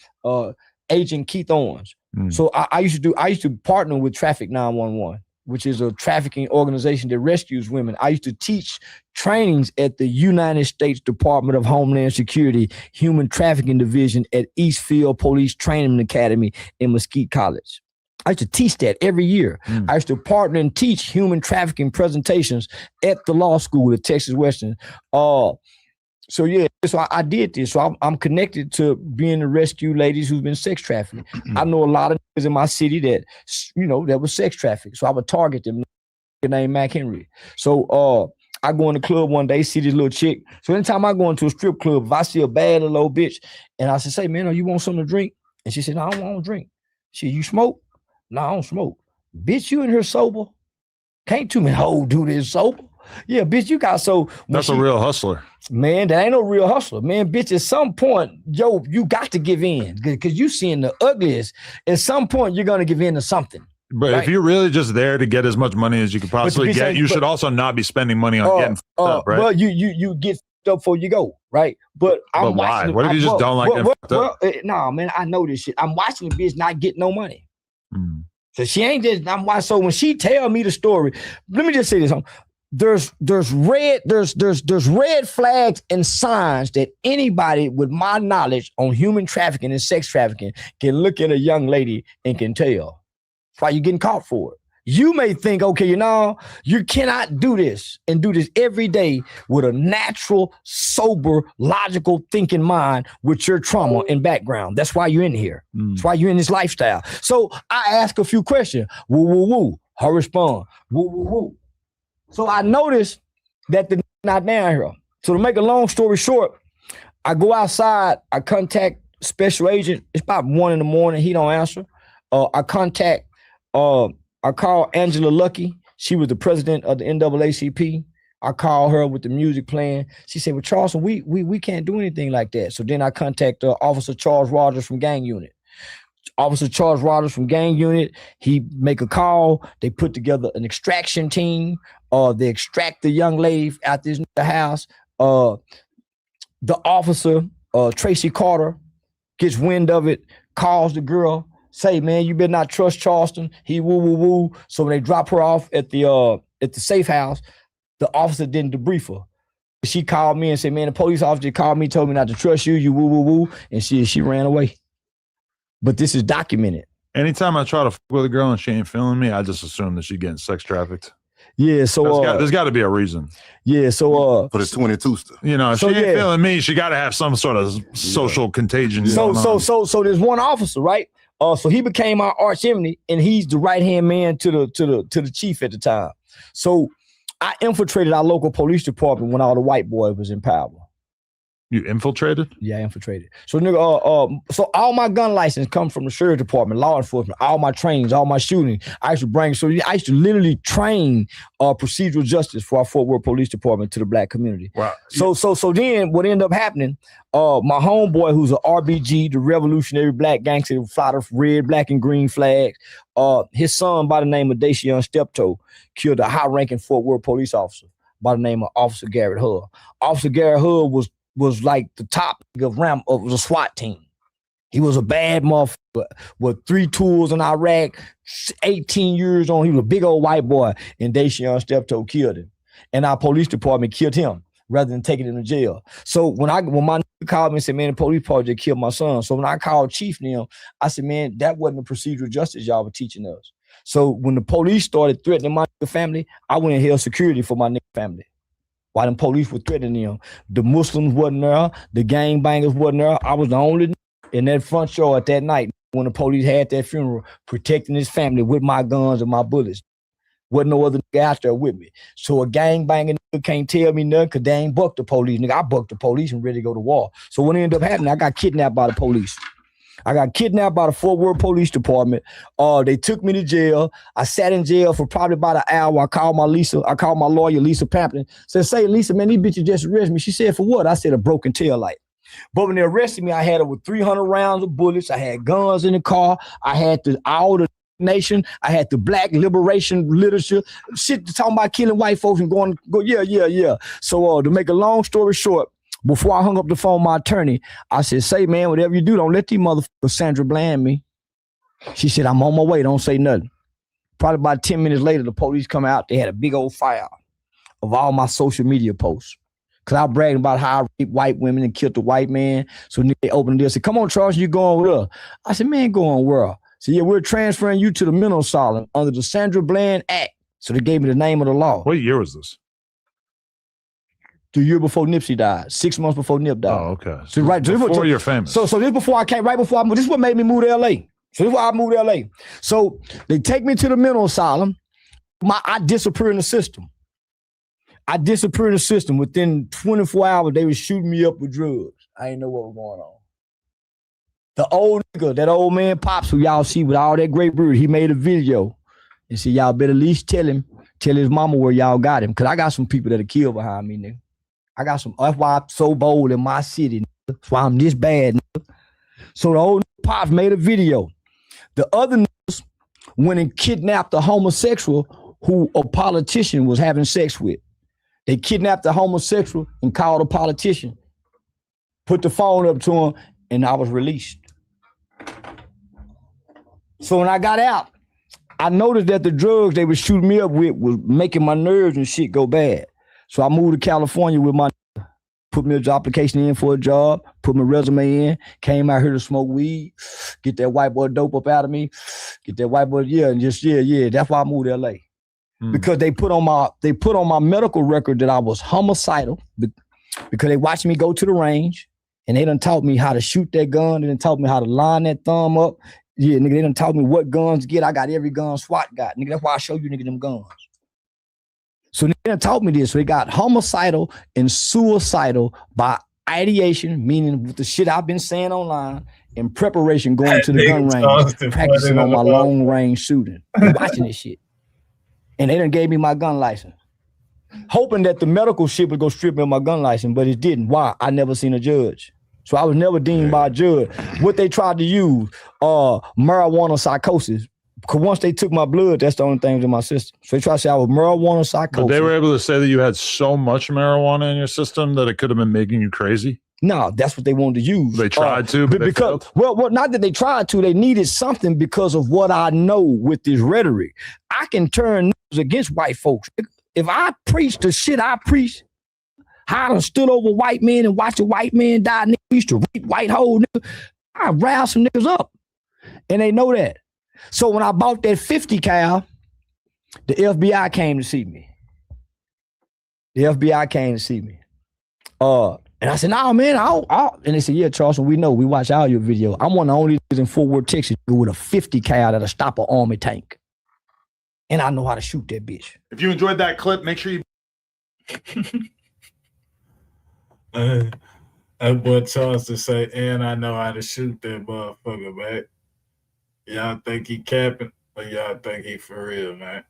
Agent Keith Owens. So I used to partner with Traffic 911, which is a trafficking organization that rescues women. I used to teach trainings at the United States Department of Homeland Security Human Trafficking Division at Eastfield Police Training Academy in Mesquite College. I used to teach that every year. I used to partner and teach human trafficking presentations at the law school at Texas Western. So I did this. So I'm connected to being the rescue ladies who've been sex trafficked. I know a lot of niggas in my city that, that was sex trafficked. So I would target them. Named Mac Henry. So I go in the club one day, see this little chick. So anytime I go into a strip club, if I see a bad little old bitch, and I say, man, you want something to drink? And she said, no, I don't want to drink. She said, you smoke? No, I don't smoke. Bitch, you in here sober? Can't too many hoes do this sober. Yeah, bitch, you got so. That's a real hustler. Man, that ain't no real hustler. Man, bitch, at some point, you got to give in because you seeing the ugliest. At some point, you're going to give in to something. But if you're really just there to get as much money as you could possibly get, you should also not be spending money on getting fucked up, right? Well, you get fucked up before you go, right? But why? What if you just don't like getting fucked up? Nah, man, I know this shit. I'm watching the bitch not get no money. So she ain't just. So when she tell me the story, let me just say this. There's red flags and signs that anybody with my knowledge on human trafficking and sex trafficking can look at a young lady and can tell. That's why you're getting caught for it. You may think, okay, you cannot do this and do this every day with a natural, sober, logical thinking mind with your trauma and background. That's why you're in here. That's why you're in this lifestyle. So I ask a few questions. Woo, woo, woo. Her respond. Woo, woo, woo. So I noticed that the not down here. So to make a long story short, I go outside, I contact special agent. It's about 1 a.m. He don't answer. I call Angela Lucky. She was the president of the NAACP. I call her with the music playing. She said, well, Charleston, we can't do anything like that. So then I contact Officer Charles Rogers from Gang Unit. Officer Charles Rogers from Gang Unit, he make a call. They put together an extraction team. They extract the young lady out this house. The officer, Tracy Carter, gets wind of it, calls the girl, say, man, you better not trust Charleston. He woo. So when they drop her off at the safe house, the officer didn't debrief her. She called me and said, man, the police officer called me, told me not to trust you, you woo. And she ran away. But this is documented. Anytime I try to fuck with a girl and she ain't feeling me, I just assume that she's getting sex trafficked. Yeah, so there's got to be a reason. Yeah, so for the 22 stuff. You know, if she ain't feeling me, she got to have some sort of social contagion. So there's one officer, right? So he became our arch enemy, and he's the right hand man to the chief at the time. So I infiltrated our local police department when all the white boy was in power. You infiltrated? Yeah, I infiltrated. So nigga, so all my gun license come from the sheriff department, law enforcement, all my trainings, all my shooting. I used to literally train procedural justice for our Fort Worth Police Department to the black community. Wow. So then what ended up happening, my homeboy who's an RBG, the revolutionary black gangster who fly the red, black, and green flags, his son by the name of Dacian Steptoe killed a high-ranking Fort Worth police officer by the name of Officer Garrett Hull. Officer Garrett Hull was like the top of the SWAT team. He was a bad motherfucker with 3 tours in Iraq, 18 years on. He was a big old white boy, and Dacian Steptoe killed him. And our police department killed him rather than taking him to jail. So when my nigga called me and said, man, the police project killed my son. So when I called Chief Neil, I said, man, that wasn't the procedural justice y'all were teaching us. So when the police started threatening my family, I went and held security for my nigga family. While them police were threatening them, the Muslims wasn't there, the gangbangers wasn't there. I was the only in that front yard that night when the police had that funeral, protecting his family with my guns and my bullets. Wasn't no other nigga out there with me. So a gangbanging nigga can't tell me nothing because they ain't bucked the police. Nigga, I bucked the police and ready to go to war. So what ended up happening, I got kidnapped by the police. I got kidnapped by the Fort Worth Police Department. They took me to jail. I sat in jail for probably about an hour. I called my lawyer, Lisa Pamplin. Said, say, Lisa, man, these bitches just arrested me. She said, for what? I said, a broken tail light. But when they arrested me, I had over 300 rounds of bullets. I had guns in the car. I had all the nation. I had the black liberation literature. Shit talking about killing white folks and go, yeah. So to make a long story short, before I hung up the phone with my attorney, I said, say, man, whatever you do, don't let these motherfuckers Sandra Bland me. She said, I'm on my way. Don't say nothing. Probably about 10 minutes later, the police come out. They had a big old fire of all my social media posts. Because I bragged about how I raped white women and killed the white man. So they opened this and said, come on, Charles, you going with us. I said, man, go on where? So yeah, we're transferring you to the mental asylum under the Sandra Bland Act. So they gave me the name of the law. What year was this? The year before Nipsey died, 6 months before Nip died. Oh, okay. So right before you're famous. So this before I came, right before I moved. This is what made me move to LA. So this is why I moved to LA. So they take me to the mental asylum. I disappear in the system. Within 24 hours, they were shooting me up with drugs. I didn't know what was going on. The old nigga, that old man Pops, who y'all see with all that great beard, he made a video and said, y'all better at least tell his mama where y'all got him. Cause I got some people that'll kill behind me, nigga. That's why I'm so bold in my city. That's why I'm this bad. So the old Pops made a video. The other niggas went and kidnapped a homosexual who a politician was having sex with. They kidnapped the homosexual and called a politician, put the phone up to him, and I was released. So when I got out, I noticed that the drugs they were shooting me up with was making my nerves and shit go bad. So I moved to California with put my application in for a job, put my resume in, came out here to smoke weed, get that white boy dope up out of me, get that white boy, and just, that's why I moved to LA. Because they put on my medical record that I was homicidal because they watched me go to the range and they done taught me how to shoot that gun. They done taught me how to line that thumb up. Yeah, nigga, they done taught me what guns to get. I got every gun SWAT got. Nigga, that's why I show you nigga them guns. So they done taught me this. So they got homicidal and suicidal by ideation, meaning with the shit I've been saying online, in preparation going to the gun range, practicing on my long range shooting, watching this shit. And they done gave me my gun license, hoping that the medical shit would go strip me of my gun license, but it didn't. Why? I never seen a judge. So I was never deemed by a judge. What they tried to use, marijuana psychosis. Because once they took my blood, that's the only thing in my system. So they tried to say I was marijuana psychosis. But they were able to say that you had so much marijuana in your system that it could have been making you crazy? No, that's what they wanted to use. They tried to, but because well, not that they tried to. They needed something because of what I know with this rhetoric. I can turn against white folks. If I preach the shit I preach, how I done stood over white men and watched a white man die, nigga used to rape white hoes, nigga, I rouse some niggas up. And they know that. So when I bought that 50 cal, the FBI came to see me. The FBI came to see me. And I said, nah, man, and they said, yeah, Charleston, we know. We watch all your video. I'm one of the only niggas in Fort Worth, Texas with a 50 cal that'll stop an army tank. And I know how to shoot that bitch. If you enjoyed that clip, make sure you... That boy Charleston say, and I know how to shoot that motherfucker, man. Y'all think he capping or y'all think he for real, man?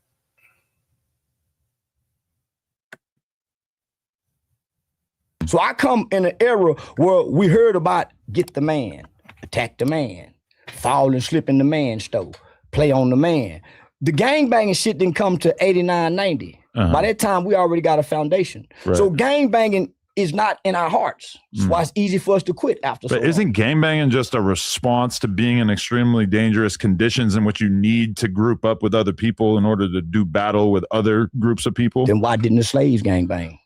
So I come in an era where we heard about get the man, attack the man, fall and slip in the man stove, play on the man. The gangbanging shit didn't come to 89, 90. By that time, we already got a foundation. Right. So gangbanging is not in our hearts. That's why it's easy for us to quit after. But isn't gangbanging just a response to being in extremely dangerous conditions in which you need to group up with other people in order to do battle with other groups of people? Then why didn't the slaves gangbang?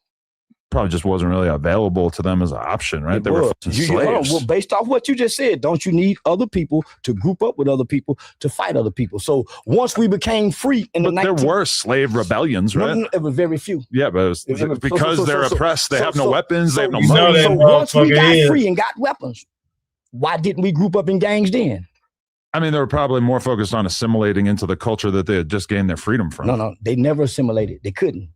Probably just wasn't really available to them as an option, right? They were slaves. Well, based off what you just said, don't you need other people to group up with other people to fight other people? So once we became free in there were slave rebellions, right? No, it was very few. Yeah, but because they're oppressed, they have no weapons, they have no money. So once we got free and got weapons, why didn't we group up in gangs then? I mean, they were probably more focused on assimilating into the culture that they had just gained their freedom from. No, they never assimilated. They couldn't.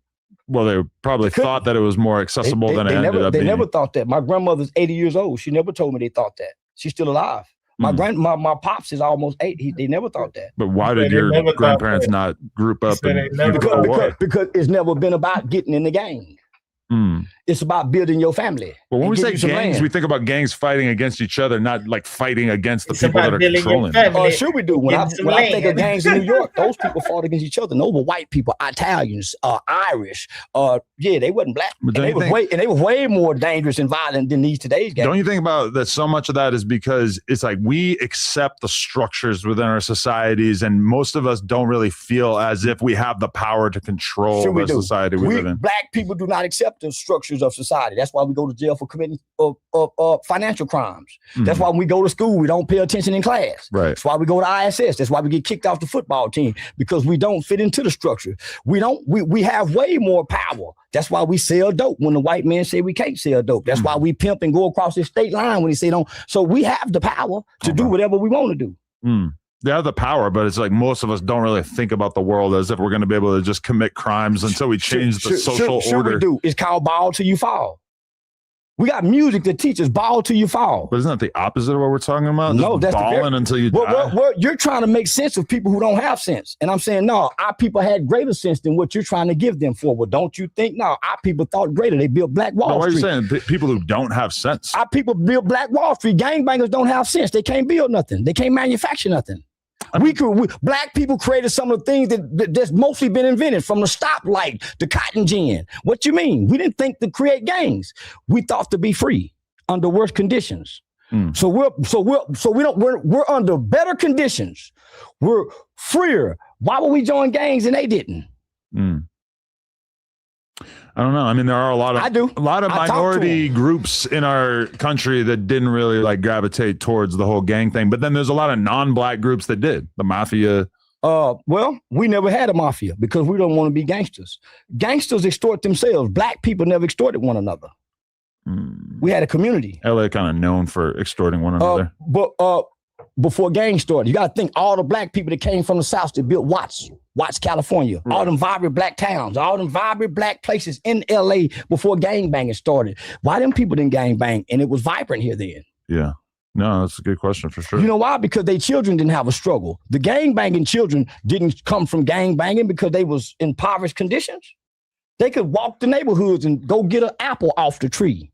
Well, they probably thought that it was more accessible than it ended up being. They never thought that. My grandmother's 80 years old. She never told me they thought that. She's still alive. My pops is almost 80. They never thought that. But why did your grandparents not group up because it's never been about getting in the gang. It's about building your family. But when we say gangs, we think about gangs fighting against each other, not like fighting against the people that are controlling. Sure we do. When I think of gangs in New York, those people fought against each other. Those were white people, Italians, Irish. They wasn't black. And they were way more dangerous and violent than these today's gangs. Don't you think about that? So much of that is because it's like we accept the structures within our societies, and most of us don't really feel as if we have the power to control the society we live in. Black people do not accept the structures of society. That's why we go to jail for committing financial crimes. That's why when we go to school, we don't pay attention in class. Right. That's why we go to ISS. That's why we get kicked off the football team, because we don't fit into the structure. We have way more power. That's why we sell dope when the white man say we can't sell dope. That's why we pimp and go across the state line when he say don't. So we have the power to do whatever we want to do. They have the power, but it's like most of us don't really think about the world as if we're going to be able to just commit crimes until we change the social order. We do. It's called ball till you fall. We got music that teaches ball till you fall. But isn't that the opposite of what we're talking about? No, that's balling until you die. You're trying to make sense of people who don't have sense. And I'm saying, no, our people had greater sense than what you're trying to give them for. Well, don't you think? No, our people thought greater. They built Black Wall Street. Why are you saying people who don't have sense? Our people built Black Wall Street. Gangbangers don't have sense. They can't build nothing. They can't manufacture nothing. Black people created some of the things that's mostly been invented, from the stoplight, the cotton gin. What you mean? We didn't think to create gangs. We thought to be free under worse conditions. So we're under better conditions. We're freer. Why would we join gangs and they didn't? I don't know. I mean, there are a lot of minority groups in our country that didn't really like gravitate towards the whole gang thing. But then there's a lot of non-black groups that did. The mafia. Well, we never had a mafia because we don't want to be gangsters. Gangsters extort themselves. Black people never extorted one another. We had a community. LA kind of known for extorting one another. But before gangs started. You got to think all the black people that came from the South that built Watts, California, all them vibrant black towns, all them vibrant black places in LA before gang banging started. Why them people didn't gang bang and it was vibrant here then? Yeah. No, that's a good question for sure. You know why? Because their children didn't have a struggle. The gang banging children didn't come from gang banging because they was in impoverished conditions. They could walk the neighborhoods and go get an apple off the tree.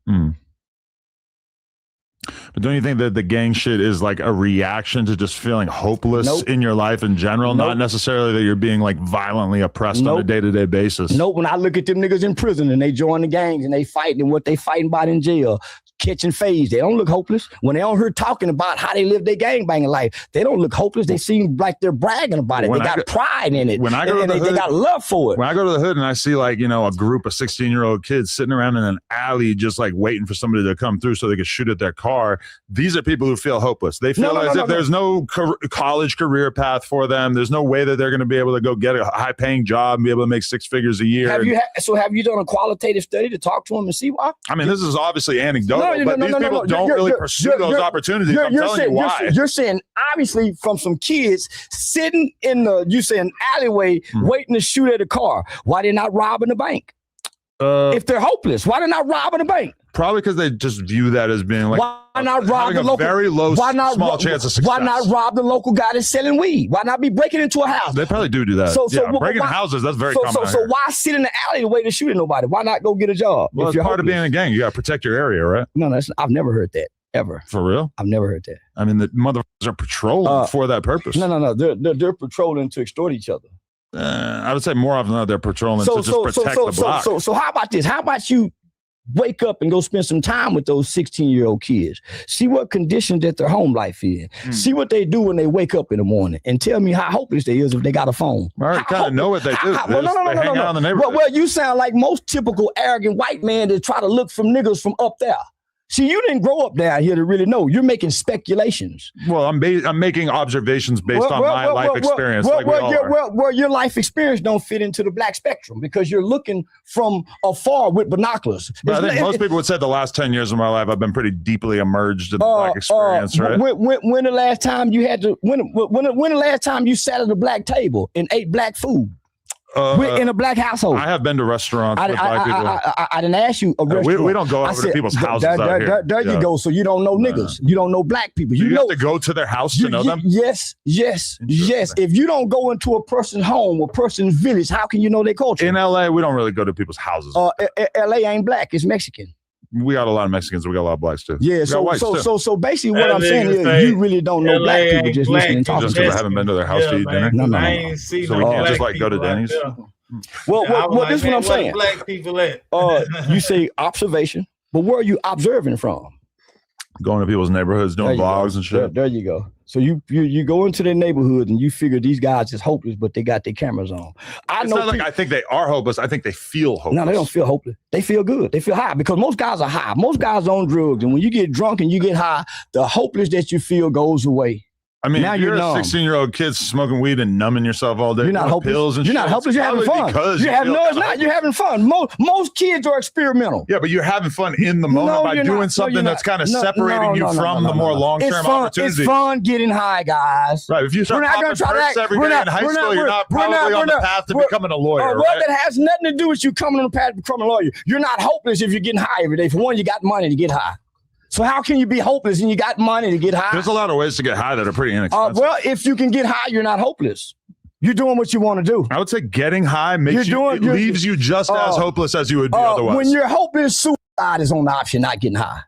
But don't you think that the gang shit is like a reaction to just feeling hopeless in your life in general? Not necessarily that you're being like violently oppressed on a day-to-day basis. When I look at them niggas in prison and they join the gangs and they fighting and what they fighting about in jail, catching phase, they don't look hopeless. When they don't hear talking about how they live their gang banging life, they don't look hopeless. They seem like they're bragging about it. They got pride in it. When I go to the hood, they got love for it. When I go to the hood and I see like, you know, a group of 16-year-old kids sitting around in an alley just like waiting for somebody to come through so they can shoot at their car, these are people who feel hopeless. They feel as if there's no college career path for them. There's no way that they're going to be able to go get a high-paying job and be able to make 6 figures a year. Have you done a qualitative study to talk to them and see why? I mean, this is obviously anecdotal, but these people don't really pursue those opportunities. I'm telling you why. You're saying obviously from some kids sitting in the alleyway waiting to shoot at a car. Why they're not robbing the bank? If they're hopeless, why they're not robbing the bank? Probably because they just view that as being like why not rob the local? Very low, small chance of success. Why not rob the local guy that's selling weed? Why not be breaking into a house? They probably do that. So breaking houses, that's very common. So why sit in the alley to wait to shoot at nobody? Why not go get a job? Well, it's part of being a gang. You got to protect your area, right? No, I've never heard that ever. For real? I've never heard that. I mean, the motherfuckers are patrolling for that purpose. No. They're patrolling to extort each other. I would say more often than not, they're patrolling to just protect the block. So how about this? How about you wake up and go spend some time with those 16-year-old kids? See what condition that their home life is. See what they do when they wake up in the morning, and tell me how hopeless they is if they got a phone. I already kind of know what they do. They hang out in the neighborhood. Well, you sound like most typical arrogant white man that try to look from niggas from up there. See, you didn't grow up down here to really know. You're making speculations. Well, I'm making observations based on my life experience. Your life experience don't fit into the black spectrum because you're looking from afar with binoculars. But I think most people would say the last 10 years of my life, I've been pretty deeply immersed in the black experience, right? When the last time you had to? When the last time you sat at a black table and ate black food? In a black household. I have been to restaurants with black people. I didn't ask you a restaurant. We don't go over to people's houses out here. There you go. So you don't know niggas. You don't know black people. You have to go to their house to know them? Yes. If you don't go into a person's home, a person's village, how can you know their culture? In LA, we don't really go to people's houses. LA ain't black. It's Mexican. We got a lot of Mexicans. We got a lot of blacks too. Yeah. So basically, what I'm saying is, you really don't know black people just listening and talking. Just because I haven't been to their house to eat dinner. No. I ain't seen so we can't just like go to Denny's. Well, this is what I'm saying. Black people at? You say observation, but where are you observing from? Going to people's neighborhoods, doing vlogs and shit. There you go. So you go into their neighborhood and you figure these guys is hopeless, but they got their cameras on. It's not like I think they are hopeless. I think they feel hopeless. No, they don't feel hopeless. They feel good. They feel high because most guys are high. Most guys are on drugs, and when you get drunk and you get high, the hopeless that you feel goes away. I mean, now you're a 16-year-old kid smoking weed and numbing yourself all day. You're not hopeless. Pills and you're not hopeless. You're having fun. It's not. You're having fun. Most kids are experimental. Yeah, but you're having fun in the moment by doing something that's kind of separating you from the more long-term opportunity. It's fun getting high, guys. Right. If you start popping perks every day in high school, you're not probably on the path to becoming a lawyer. Well, that has nothing to do with you coming on the path to becoming a lawyer. You're not hopeless if you're getting high every day. For one, you got money to get high. So how can you be hopeless and you got money to get high? There's a lot of ways to get high that are pretty inexpensive. Well, if you can get high, you're not hopeless. You're doing what you want to do. I would say getting high leaves you just as hopeless as you would be otherwise. When you're hopeless, suicide is on the option, not getting high.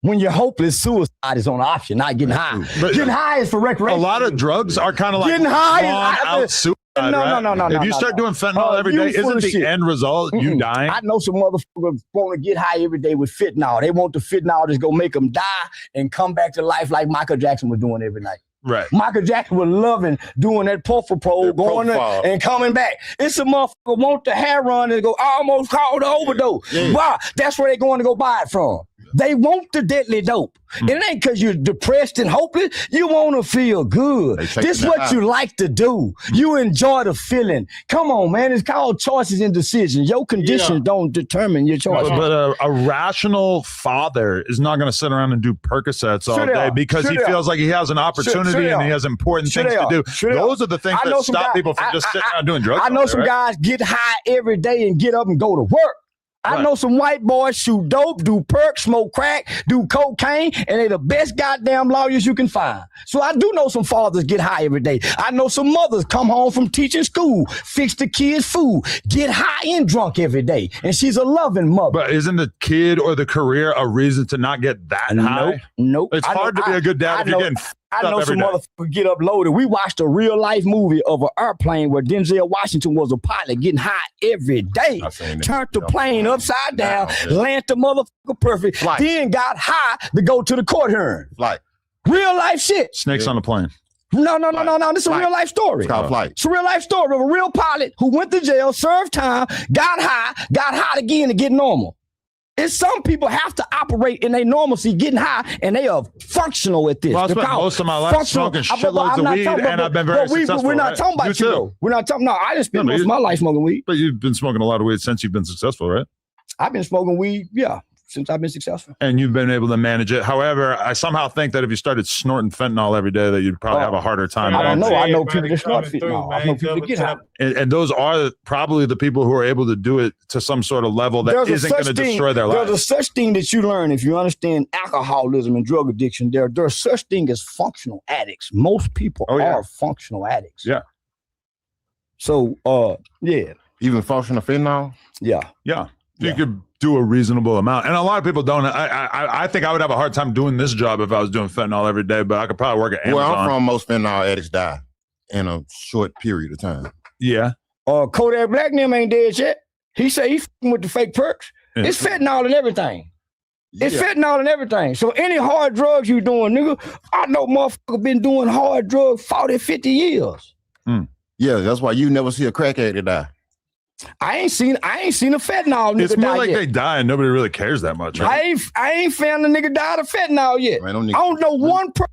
When you're hopeless, suicide is on the option, not getting high. But getting high is for recreation. A lot of drugs are kind of like getting high is suicide. No. If you start doing fentanyl every day, isn't the end result you dying? I know some motherfuckers want to get high every day with fentanyl. They want the fentanyl that's going to make them die and come back to life like Michael Jackson was doing every night. Right. Michael Jackson was loving doing that profile, going and coming back. It's a motherfucker want the hair run and go almost called the overdose. Yeah. Why? That's where they're going to go buy it from. They want the deadly dope. It ain't because you're depressed and hopeless. You want to feel good. This is what you like to do. You enjoy the feeling. Come on, man. It's called choices and decisions. Your conditions don't determine your choices. But a rational father is not going to sit around and do Percocets all day because he feels like he has an opportunity and he has important things to do. Those are the things that stop people from just sitting around doing drugs. I know some guys get high every day and get up and go to work. I know some white boys shoot dope, do perk, smoke crack, do cocaine, and they're the best goddamn lawyers you can find. So I do know some fathers get high every day. I know some mothers come home from teaching school, fix the kids' food, get high and drunk every day, and she's a loving mother. But isn't the kid or the career a reason to not get that high? Nope. It's hard to be a good dad if you're getting I know some motherfuckers get uploaded. We watched a real life movie of an airplane where Denzel Washington was a pilot getting high every day. Turned the plane upside down, landed the motherfucker perfect, then got high to go to the court hearing. Real life shit. Snakes on the plane. No. This is a real life story. It's called Flight. It's a real life story of a real pilot who went to jail, served time, got high again to get normal. It's some people have to operate in their normalcy, getting high, and they are functional at this. Well, I spent most of my life smoking shitloads of weed, and I've been very successful. We're not talking about you, though. We're not talking. No, I didn't spend most of my life smoking weed. But you've been smoking a lot of weed since you've been successful, right? I've been smoking weed, since I've been successful. And you've been able to manage it. However, I somehow think that if you started snorting fentanyl every day, that you'd probably have a harder time. I don't know. I know people that snort fentanyl. I know people that get high. And those are probably the people who are able to do it to some sort of level that isn't going to destroy their lives. There's a such thing that you learn if you understand alcoholism and drug addiction. There's such thing as functional addicts. Most people are functional addicts. Yeah. So, Even functional fentanyl? Yeah. You could do a reasonable amount. And a lot of people don't. I think I would have a hard time doing this job if I was doing fentanyl every day, but I could probably work at Amazon. Well, I'm from most fentanyl addicts die in a short period of time. Yeah. Kodak Black and them ain't dead yet. He said he's with the fake perks. Yeah. It's fentanyl and everything. It's fentanyl and everything. So any hard drugs you doing, nigga, I know motherfucker been doing hard drugs 40, 50 years. Yeah, that's why you never see a crack addict die. I ain't seen a fentanyl nigga. It's more like yet. they die and nobody really cares that much. Right? I ain't found a nigga died of fentanyl yet. Man, I don't know one person.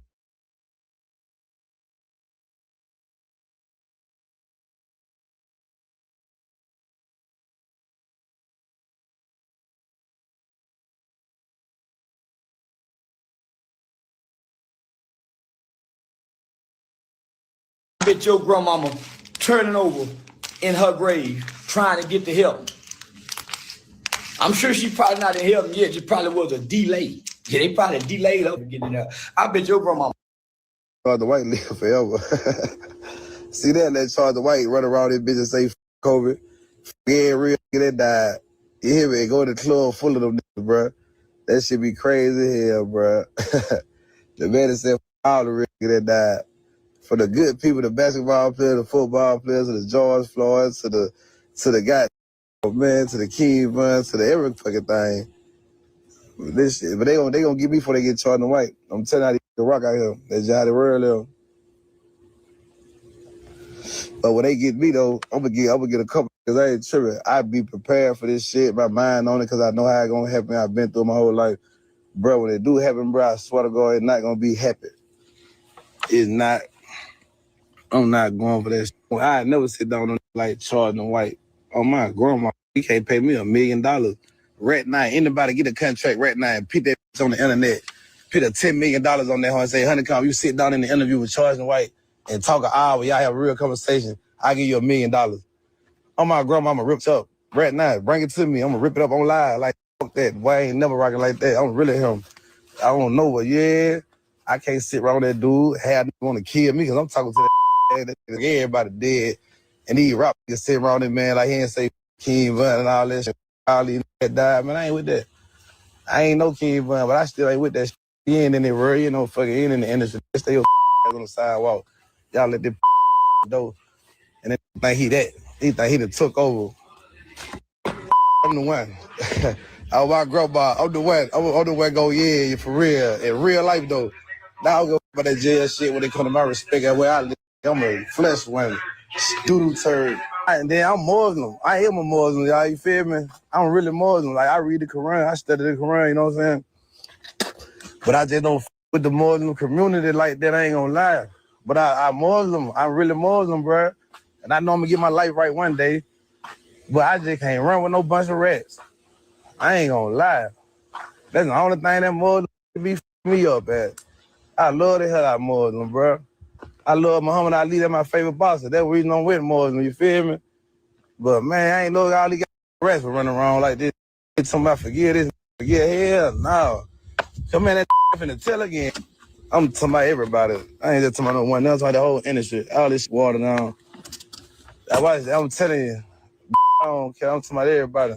I bet your grandmama turning over in her grave trying to get the help. I'm sure she probably not in heaven yet. She probably was a delay. Yeah, they probably delayed her to get it out. I bet your grandma. Charles the White live forever. See that Charles the White run around this bitch and say COVID. Yeah, real that died. You hear me? Go to the club full of them niggas, bro. That shit be crazy hell, bro. The man that said all the real that died. For the good people, the basketball players, the football players, to the George Floyds, to the guy, man, to the King Buns, to the every fucking thing. This shit, but they gonna get me before they get Charleston the White. I'm telling you how the rock out here. That Johnny World. But when they get me though, I'm gonna get a couple because I ain't tripping. I be prepared for this shit, my mind on it, because I know how it gonna happen. I've been through my whole life, bro. When it do happen, bro, I swear to God, it's not gonna be happy. It's not. I'm not going for that shit. I never sit down on like Charleston the White. Oh my grandma, he can't pay me $1 million right now. Anybody get a contract right now and put that on the internet, put a $10 million on that and say, Honeycomb, you sit down in the interview with Charleston White and talk an hour, y'all have a real conversation, I give you $1 million. Oh my grandma, I'm ripped up right now. Bring it to me. I'm gonna rip it up on live. Like, fuck that. Boy, I ain't never rocking like that. I'm really him. I don't know, but yeah, I can't sit around that dude, have want to kill me because I'm talking to that everybody dead. And he rock niggas sitting around that man like he ain't say King Von and all that shit. All these that died, man. I ain't with that. I ain't no King Von, but I still ain't with that shit. He ain't in the world, you know, fucking ain't in the industry. Stay your on the sidewalk. Y'all let that door. And then think he that. He think he done took over. I'm the one. Oh my grandma, I'm the one. I'm the one go, yeah, for real. In real life though. Now I'll go about that jail shit when they come to my respect at where I live. I'm a flesh woman. Doodle turd. And then I'm Muslim. I am a Muslim, y'all. You feel me? I'm really Muslim. Like, I read the Quran. I study the Quran, you know what I'm saying? But I just don't f with the Muslim community like that. I ain't gonna lie. But I'm Muslim. I'm really Muslim, bro. And I know I'm gonna get my life right one day. But I just can't run with no bunch of rats. I ain't gonna lie. That's the only thing that Muslim be f***ing me up at. I love the hell out of Muslim, bro. I love Muhammad Ali. That's my favorite boxer. That's the reason I'm with Muslim, you feel me? But man, I ain't know all these rats were running around like this. Somebody forget this, forget hell, no. Come in that finna tell again. I'm talking about everybody. I ain't just talking about no one else, like the whole industry. All this water now. I'm telling you, I don't care. I'm talking about everybody.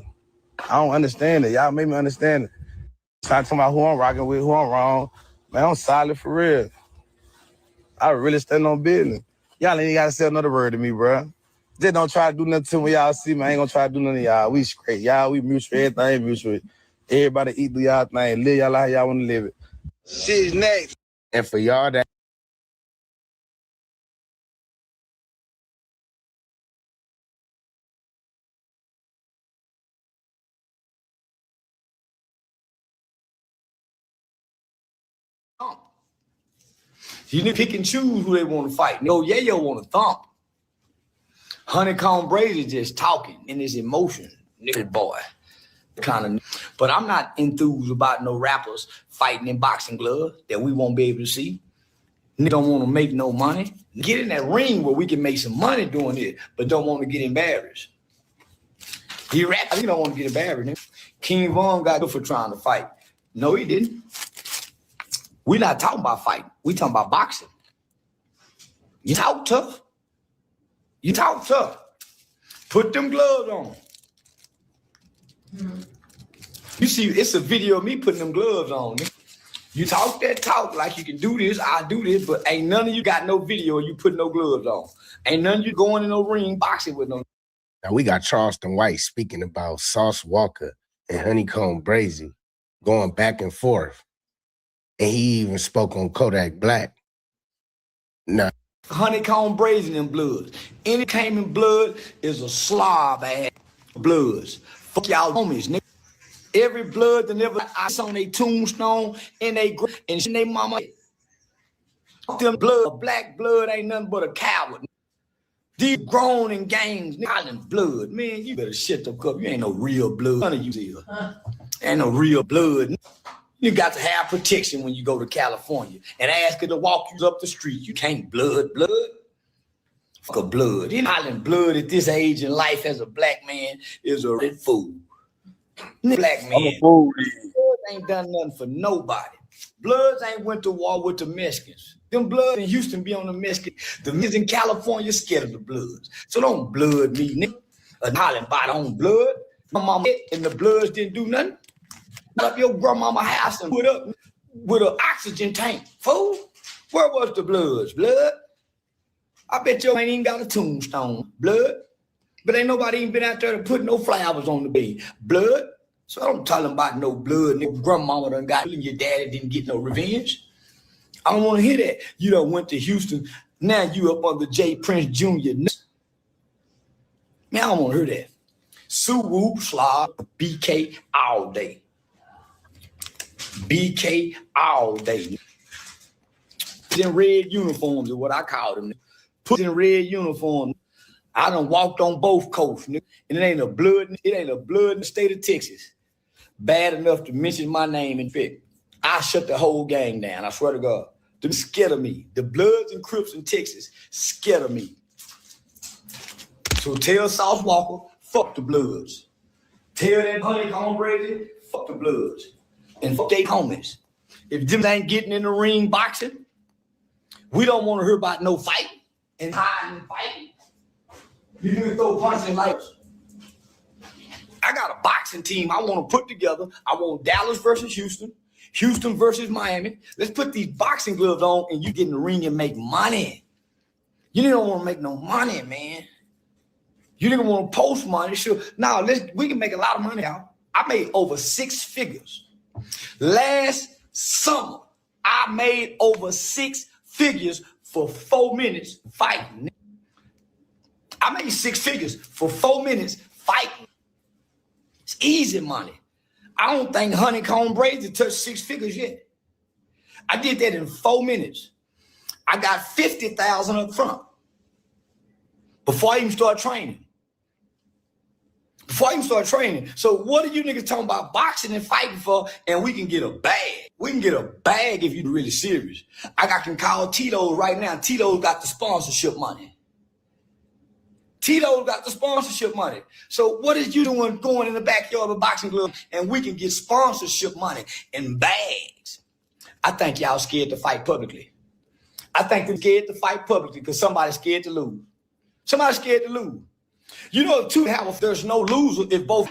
I don't understand it. Y'all make me understand it. Trying to talk about who I'm rocking with, who I'm wrong. Man, I'm solid for real. I really stand on business. Y'all ain't gotta say another word to me, bro. Just don't try to do nothing to me when y'all see me. I ain't gonna try to do nothing to y'all. We straight. Y'all, we mutual. Everything mutual. Everybody eat, do y'all thing. Live y'all life how y'all wanna live it. Shit's next. And for y'all that You need to pick and choose who they want to fight. No, Yayo want to thump. Honeycomb Brady just talking in his emotion, nigga boy. Kind of, but I'm not enthused about no rappers fighting in boxing gloves that we won't be able to see. Nigga don't want to make no money. Get in that ring where we can make some money doing it, but don't want to get embarrassed. He rap, he don't want to get embarrassed. Nigga. King Von got good for trying to fight. No, he didn't. We're not talking about fighting. We talking about boxing. You talk tough. You talk tough. Put them gloves on. You see, it's a video of me putting them gloves on. You talk that talk like you can do this, I do this, but ain't none of you got no video of you putting no gloves on. Ain't none of you going in no ring boxing with no. now we got Charleston White speaking about Sauce Walker and Honeycomb Brazy going back and forth. And he even spoke on Kodak Black. Nah. Honeycomb Brazy in bloods. Any came in blood is a slob ass bloods. Fuck y'all homies, nigga. Every blood that never ice on their tombstone in they and their mama. Them blood, black blood ain't nothing but a coward. These grown in gangs, nigga, blood. Man, you better shut the cup. You ain't no real blood. None of you here. Ain't no real blood. You got to have protection when you go to California and ask her to walk you up the street. You can't blood. Fuck a blood. You know, island blood at this age in life as a black man is a red fool. Black man. Bloods ain't done nothing for nobody. Bloods ain't went to war with the Mexicans. Them bloods in Houston be on the Mexicans. The niggas in California scared of the bloods. So don't blood me, nigga. A hollering by their own blood. My mama and the bloods didn't do nothing. Up your grandmama house and put up with an oxygen tank. Fool, where was the bloods? Blood? I bet you ain't even got a tombstone. Blood? But ain't nobody even been out there to put no flowers on the bed. Blood? So I don't tell them about no blood. Nigga, grandmama done got and your daddy didn't get no revenge. I don't want to hear that. You done went to Houston. Now you up on the J. Prince Jr. Man, I don't want to hear that. Sue Whoop, Slob, BK all day. BK all day. Put in red uniforms is what I call them. Put in red uniforms. I done walked on both coasts, nigga. And it ain't a blood in the state of Texas. Bad enough to mention my name in fit. I shut the whole gang down. I swear to God. Them scared of me. The Bloods and Crips in Texas scared of me. So tell Sauce Walker, fuck the Bloods. Tell that Honeycomb Brady, fuck the Bloods. And fuck they homies. If them ain't getting in the ring boxing, we don't want to hear about no fighting and hiding and fighting. You can throw punches like I got a boxing team I want to put together. I want Dallas versus Houston, Houston versus Miami. Let's put these boxing gloves on and you get in the ring and make money. You don't want to make no money, man. You didn't want to post money. Sure. Now we can make a lot of money out. I made over 6 figures. Last summer, I made over 6 figures for 4 minutes fighting. I made 6 figures for 4 minutes fighting. It's easy money. I don't think Honeycomb Brady touched 6 figures yet. I did that in 4 minutes. I got 50,000 up front before I even start training. So what are you niggas talking about boxing and fighting for? And we can get a bag. We can get a bag if you're really serious. I can call Tito's right now. Tito's got the sponsorship money. So what is you doing going in the backyard of a boxing club and we can get sponsorship money and bags? I think y'all scared to fight publicly. I think they're scared to fight publicly because somebody's scared to lose. You know, if two have, there's no loser if both.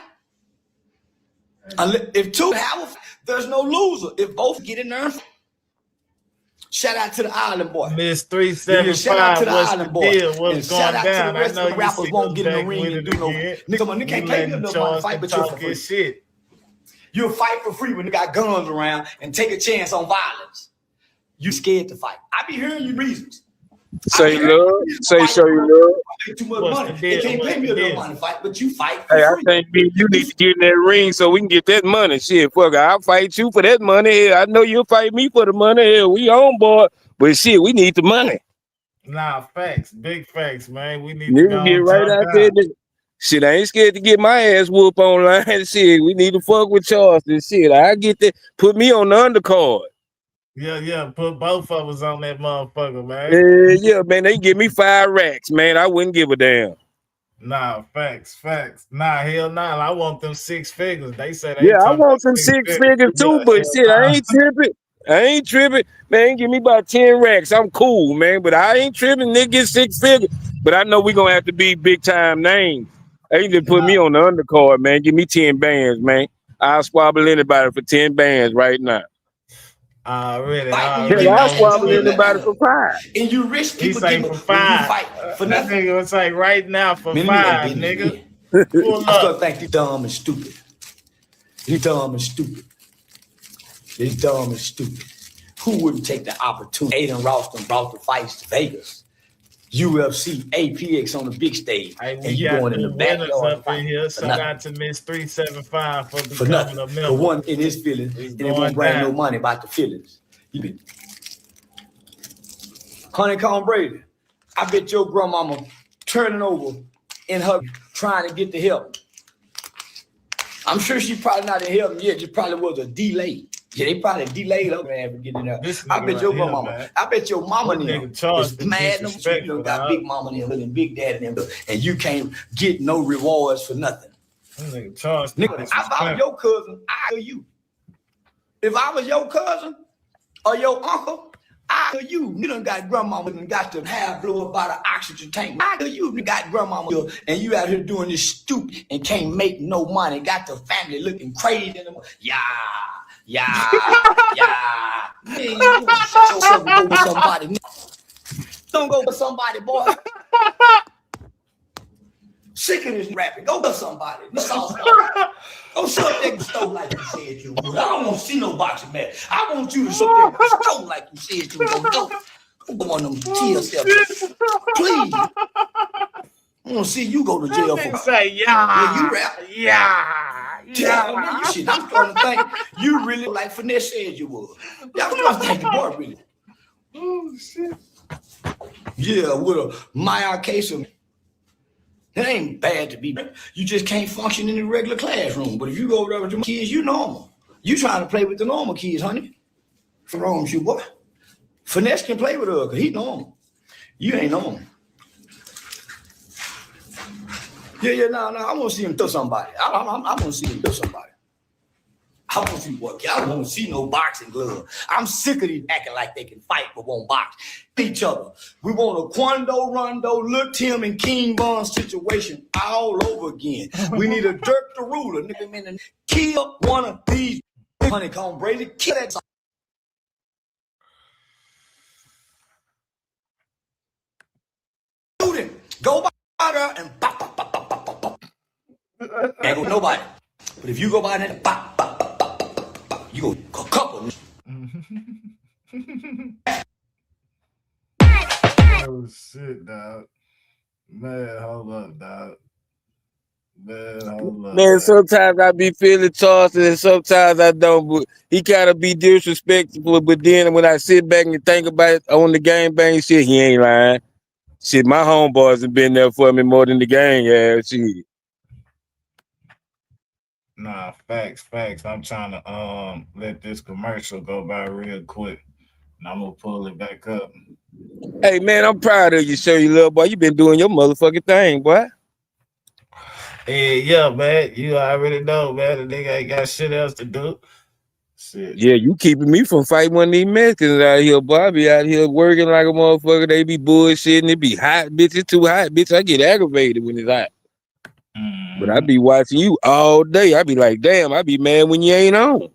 If two have, there's no loser if both get in there. Shout out to the Island Boy. Miss 375. Shout out to the What's Island the Boy. deal? What's And going shout out down? to the rest I of know the rappers you won't get in the back ring with and it do no. again. Nigga can't pay me enough money to fight, but you'll for free. Shit. You'll fight for free when you got guns around and take a chance on violence. You scared to fight. I be hearing you reasons. Say love. Say show you love. Too much What's money. the They deal? can't What's pay me the enough deal? money to fight, but you fight for Hey, I free. think you need to get in that ring so we can get that money. Shit, fuck, I'll fight you for that money. Hell, I know you'll fight me for the money. Hell, we on board. But shit, we need the money. Nah, facts. Big facts, man. We need to Nigga go get right out there. Shit, I ain't scared to get my ass whooped online. Shit, we need to fuck with Charleston. Shit, I get that. Put me on the undercard. Yeah. Put both of us on that motherfucker, man. Yeah, man, they give me 5 racks, man. I wouldn't give a damn. Nah, facts. Nah, hell nah. I want them 6 figures. They say they Yeah, I want some 6 figures too, but shit, I ain't tripping. Man, give me about 10 racks. I'm cool, man. But I ain't tripping. Nigga get 6 figures. But I know we gonna have to be big time names. They just put me on the undercard, man. Give me 10 bands, man. I'll squabble anybody for 10 bands right now. Really? I'll squabble anybody for 5. And you rich people say give for you 5. fight for That nothing. nigga was like right now for 5, nigga. Pull I still up. think you dumb and stupid. Who wouldn't take the opportunity? Aiden Ralston brought the fights to Vegas. UFC, APX on the big stage. Hey, and we you got going in the winners backyard up in here. Shout out to Miss 375 for for becoming nothing. a The member. one in his feelings, It's and it won't bring going no down. money about the feelings. You been Honeycomb Brady. I bet your grandmama turning over in her trying to get the help. I'm sure she probably not in heaven yet. It probably was a delay. Yeah, they probably delayed her man from getting there. This I nigga bet your right here, grandmama. man. I bet your mama This them nigga Charleston is mad. You disrespectful, done got dog. big mama them and big daddy them, and you can't get no rewards for nothing. This nigga Charleston Nigga, if I was your cousin, I kill you. If I was your cousin or your uncle, I kill you. You done got grandmama and got to have blow up by the oxygen tank. I kill you. You got grandmama and you out here doing this stupid and can't make no money. Got the family looking crazy. Yeah. Man, you don't shut yourself and go with somebody. Don't go with somebody, boy. Sick of this rapping. Go with somebody. Go shut that stove like you said you would. I don't want to see no boxing match. I want you to shut that stove like you said you would. Go on them kill yourself. Please. I want to see you go to jail for. Say You rap. yeah. You shit. I'm starting to think you really like Finesse said you would. Yeah, I'm starting to think you boy really. Oh shit. Yeah, with a Maya case of. It ain't bad to be. You just can't function in the regular classroom. But if you go over there with your kids, you normal. You trying to play with the normal kids, honey. What's wrong with you, boy? Finesse can play with her because he normal. You ain't normal. No. I want to see him throw somebody. I want to see him throw somebody. I want to see what? I don't want to see no boxing glove. I'm sick of these acting like they can fight but won't box each other. We want a Quando, Rondo, Lil Tim, and King Von situation all over again. We need a Dirk the Ruler, nigga, man, kill one of these. Honeycomb Brady, kill that. Shoot him. Go by there and pop. Ain't go nobody. But if you go by there and pop. You go a couple. Oh shit, dog. Man, hold up, dog. Man, hold up, Man, sometimes I be feeling Charleston and sometimes I don't. But he kind of be disrespectful. But then when I sit back and think about it on the game bang shit, he ain't lying. Shit, my homeboys have been there for me more than the gang has. Shit. Nah, facts. I'm trying to let this commercial go by real quick. And I'm gonna pull it back up. Hey, man, I'm proud of you, Shirley, little boy. You been doing your motherfucking thing, boy. Hey, yeah, man. You already know, man. The nigga ain't got shit else to do. Shit. Yeah, you keeping me from fighting one of these Mexicans out here, boy. I be out here working like a motherfucker. They be bullshitting. It be hot, bitch. It's too hot, bitch. I get aggravated when it's hot. But I be watching you all day. I be like, damn, I be mad when you ain't on.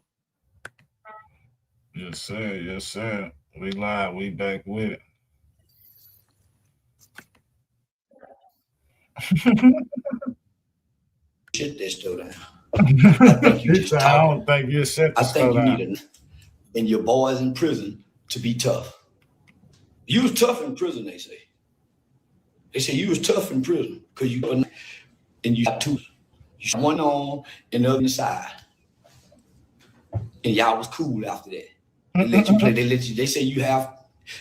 Yes, sir. We live. We back with it. Shit that slow down. I think you just I don't think you shit to slow down. Need and your boys in prison to be tough. You was tough in prison, they say. They say you was tough in prison because you and you got two. You one on and the other side. And y'all was cool after that. They let you play, they say you have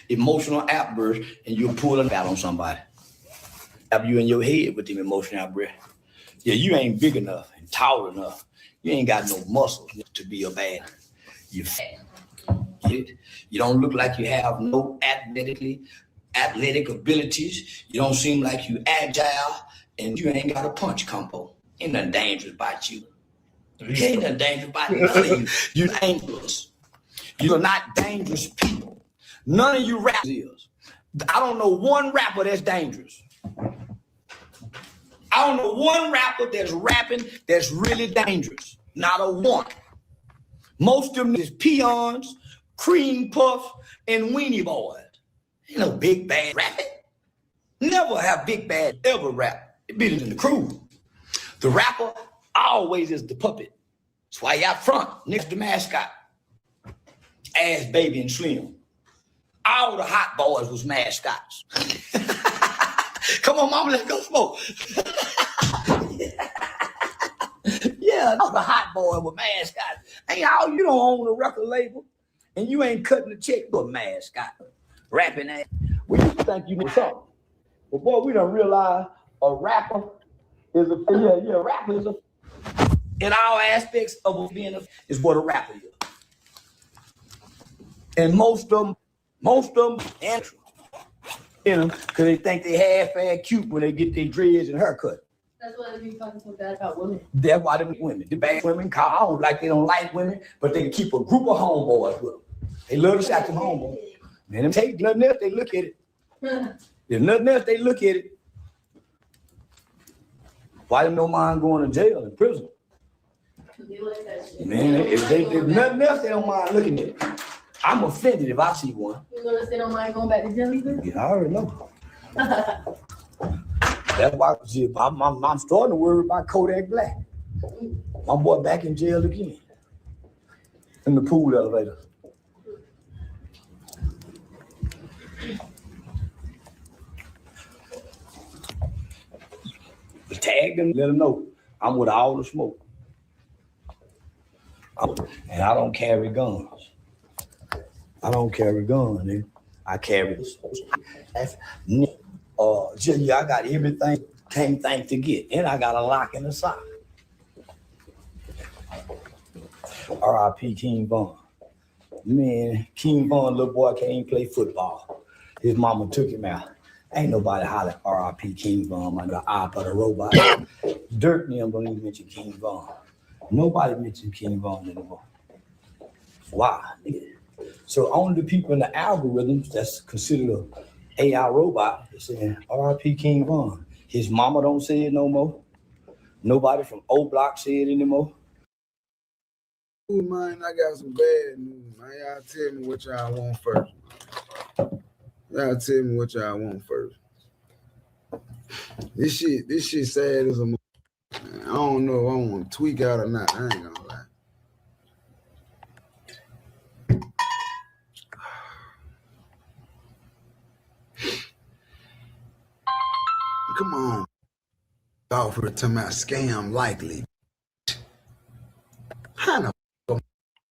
emotional outbursts and you'll pull a bat on somebody. Have you in your head with them emotional outbursts. Yeah, you ain't big enough and tall enough. You ain't got no muscles to be a bad. You're fat. You don't look like you have no athletic abilities. You don't seem like you agile, and you ain't got a punch combo. Ain't nothing dangerous about you. Ain't nothing dangerous about none of you. You're dangerous. You're not dangerous people. None of you rappers is. I don't know one rapper that's dangerous. I don't know one rapper that's rapping that's really dangerous. Not a one. Most of them is peons, cream puff, and weenie boys. Ain't no big bad rapping. Never have big bad ever rap. It be in the crew. The rapper always is the puppet. That's why he out front, next to the mascot. Ass Baby and Slim. All the hot boys was mascots. Come on, mama, let's go smoke. Yeah, all the hot boy with mascots. Ain't all you don't own a record label and you ain't cutting the check for a mascot. Rapping ass. We used to think you knew something. But boy, we don't realize a rapper is a rapper is a in all aspects of being is what a rapper is. And most of them answer. You know, because they think they half-ass cute when they get their dreads and haircut. That's why they be talking so bad about women. That's why them women, the bad women, I don't like they don't like women, but they can keep a group of homeboys with them. They love to shot them homeboys. Man, them take nothing else, they look at it. There's nothing else, they look at it. Why them don't mind going to jail and prison? Like that shit. Man, if nothing else, they don't mind looking at it. I'm offended if I see one. You notice they don't mind going back to jail either? Yeah, I already know. That's why I'm starting to worry about Kodak Black. My boy back in jail again. In the pool elevator. Tag them, let them know I'm with all the smoke. And I don't carry guns. I don't carry guns, nigga. I carry this. I got everything, can't think to get. And I got a lock in the sock. R.I.P. King Von. Man, King Von, little boy, can't even play football. His mama took him out. Ain't nobody holler R.I.P. King Von, my God, I but a robot. Dirt and them don't even mention King Von. Nobody mentions King Von anymore. Why, nigga? So only the people in the algorithms that's considered a AI robot is saying R.I.P. King Von. His mama don't say it no more. Nobody from O Block say it anymore. Ooh, man, I got some bad news, man. Y'all tell me what y'all want first. This shit sad as a mother. I don't know if I want to tweak out or not. I ain't gonna lie. Come on. off her talking about scam likely. How the fuck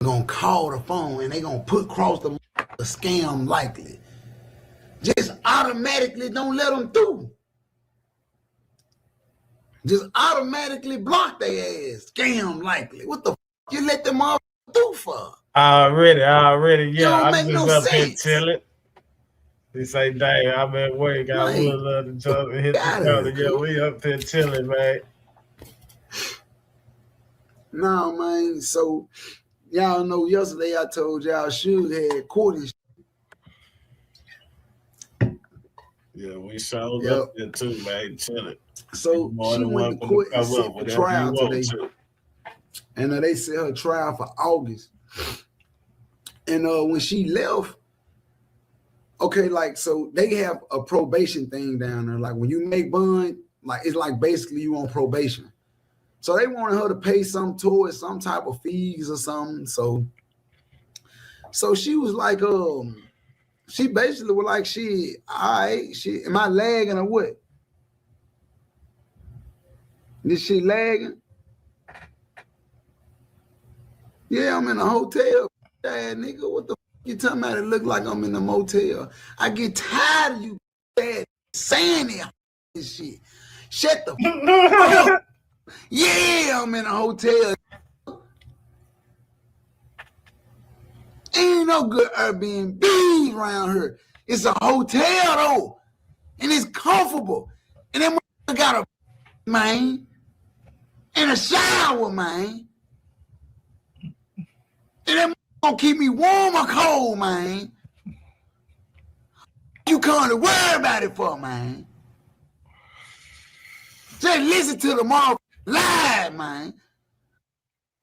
gonna call the phone and they gonna put across the scam likely? Just automatically don't let them through. Just automatically block their ass. Scam likely. What the fuck you let them all through for? Already, yeah. Don't I'm make just no up here sense. chilling. He say, "Dang, I'm at work. I Like, would love to jump and hit the got counter." it, Yeah, cool. we up here chilling, man. No, man. So y'all know yesterday I told y'all Shug had court and Yeah, we showed Yep. up there too, man. Chilling. So More she than went to welcome court to and come sit up for whenever trial you want today. to. And they set her trial for August. And when she left, okay, like, so they have a probation thing down there. Like, when you make bond, like, it's like basically you on probation. So they wanted her to pay some towards some type of fees or something. So she was like, she basically was like, am I lagging or what? Is she lagging? Yeah, I'm in a hotel. Dad, nigga, what the fuck you talking about? It look like I'm in a motel. I get tired of you dad saying this shit. Shut the fuck up. Yeah, I'm in a hotel. Ain't no good Airbnb around here. It's a hotel though, and it's comfortable. And then got a man and a shower, man. And then gonna keep me warm or cold, man. You come to worry about it for, man. Just listen to the mother live, man.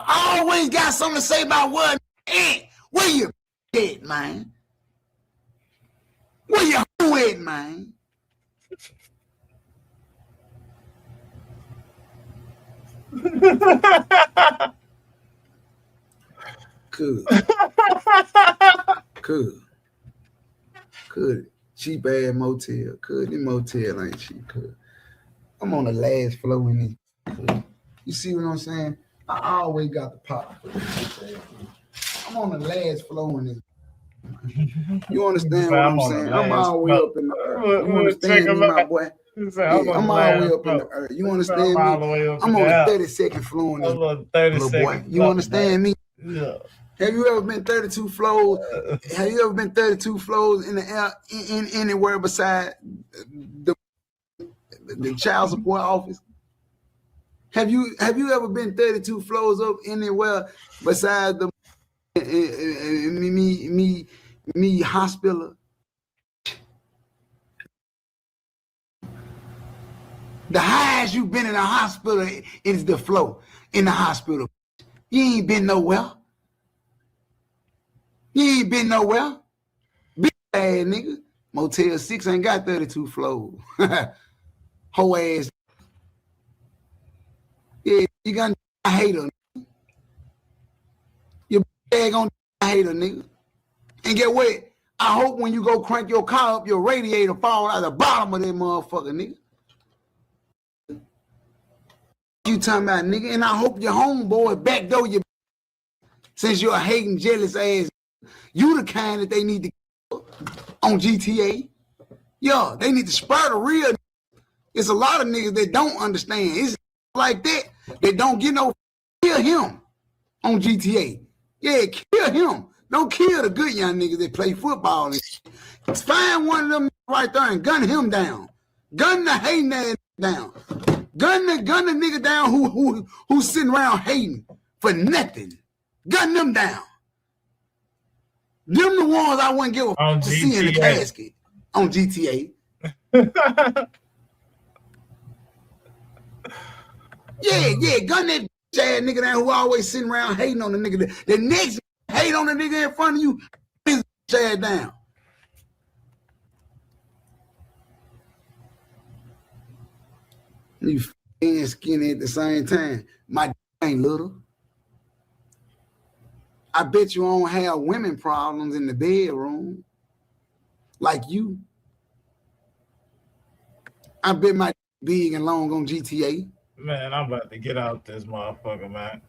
I always got something to say about what ain't. Where you at, man? Where you at, man? Good. Cheap ass motel. Good. This motel ain't cheap. Good. I'm on the last floor in this. You see what I'm saying? I always got the pop. I'm on the last floor in this. You understand what I'm saying? I'm all the way up in the earth. You understand me, my boy? Yeah, I'm all the way up in the earth. You understand me? I'm on the 32nd floor in this little boy. You understand me? Yeah. Have you ever been 32 floors? Have you ever been 32 floors in the air in anywhere beside the child support office? Have you ever been 32 floors up anywhere besides the me hospital? The highest you've been in a hospital is the floor in the hospital. You ain't been nowhere. You ain't been nowhere. Big ass nigga. Motel 6 ain't got 32 floors. Whole ass. Yeah, you gonna hate her. Your bag gonna hate her, nigga. And get what? I hope when you go crank your car up, your radiator fall out the bottom of that motherfucker, nigga. You talking about, nigga? And I hope your homeboy backdoor you, since you're a hating, jealous ass. You the kind that they need to kill on GTA. Yeah, they need to spur the real. It's a lot of niggas that don't understand. It's like that. They don't get no. Kill him on GTA. Yeah, kill him. Don't kill the good young niggas that play football. And find one of them right there and gun him down. Gun the hating ass down. Gun the nigga down who's sitting around hating for nothing. Gun them down. Them the ones I wouldn't give a fuck to see in the casket on GTA. Yeah, gun that ass nigga down who always sitting around hating on the nigga. The next hate on the nigga in front of you, his ass down. You and skinny at the same time. My ain't little. I bet you don't have women problems in the bedroom like you. I bet my big and long on GTA. Man, I'm about to get out this motherfucker, man.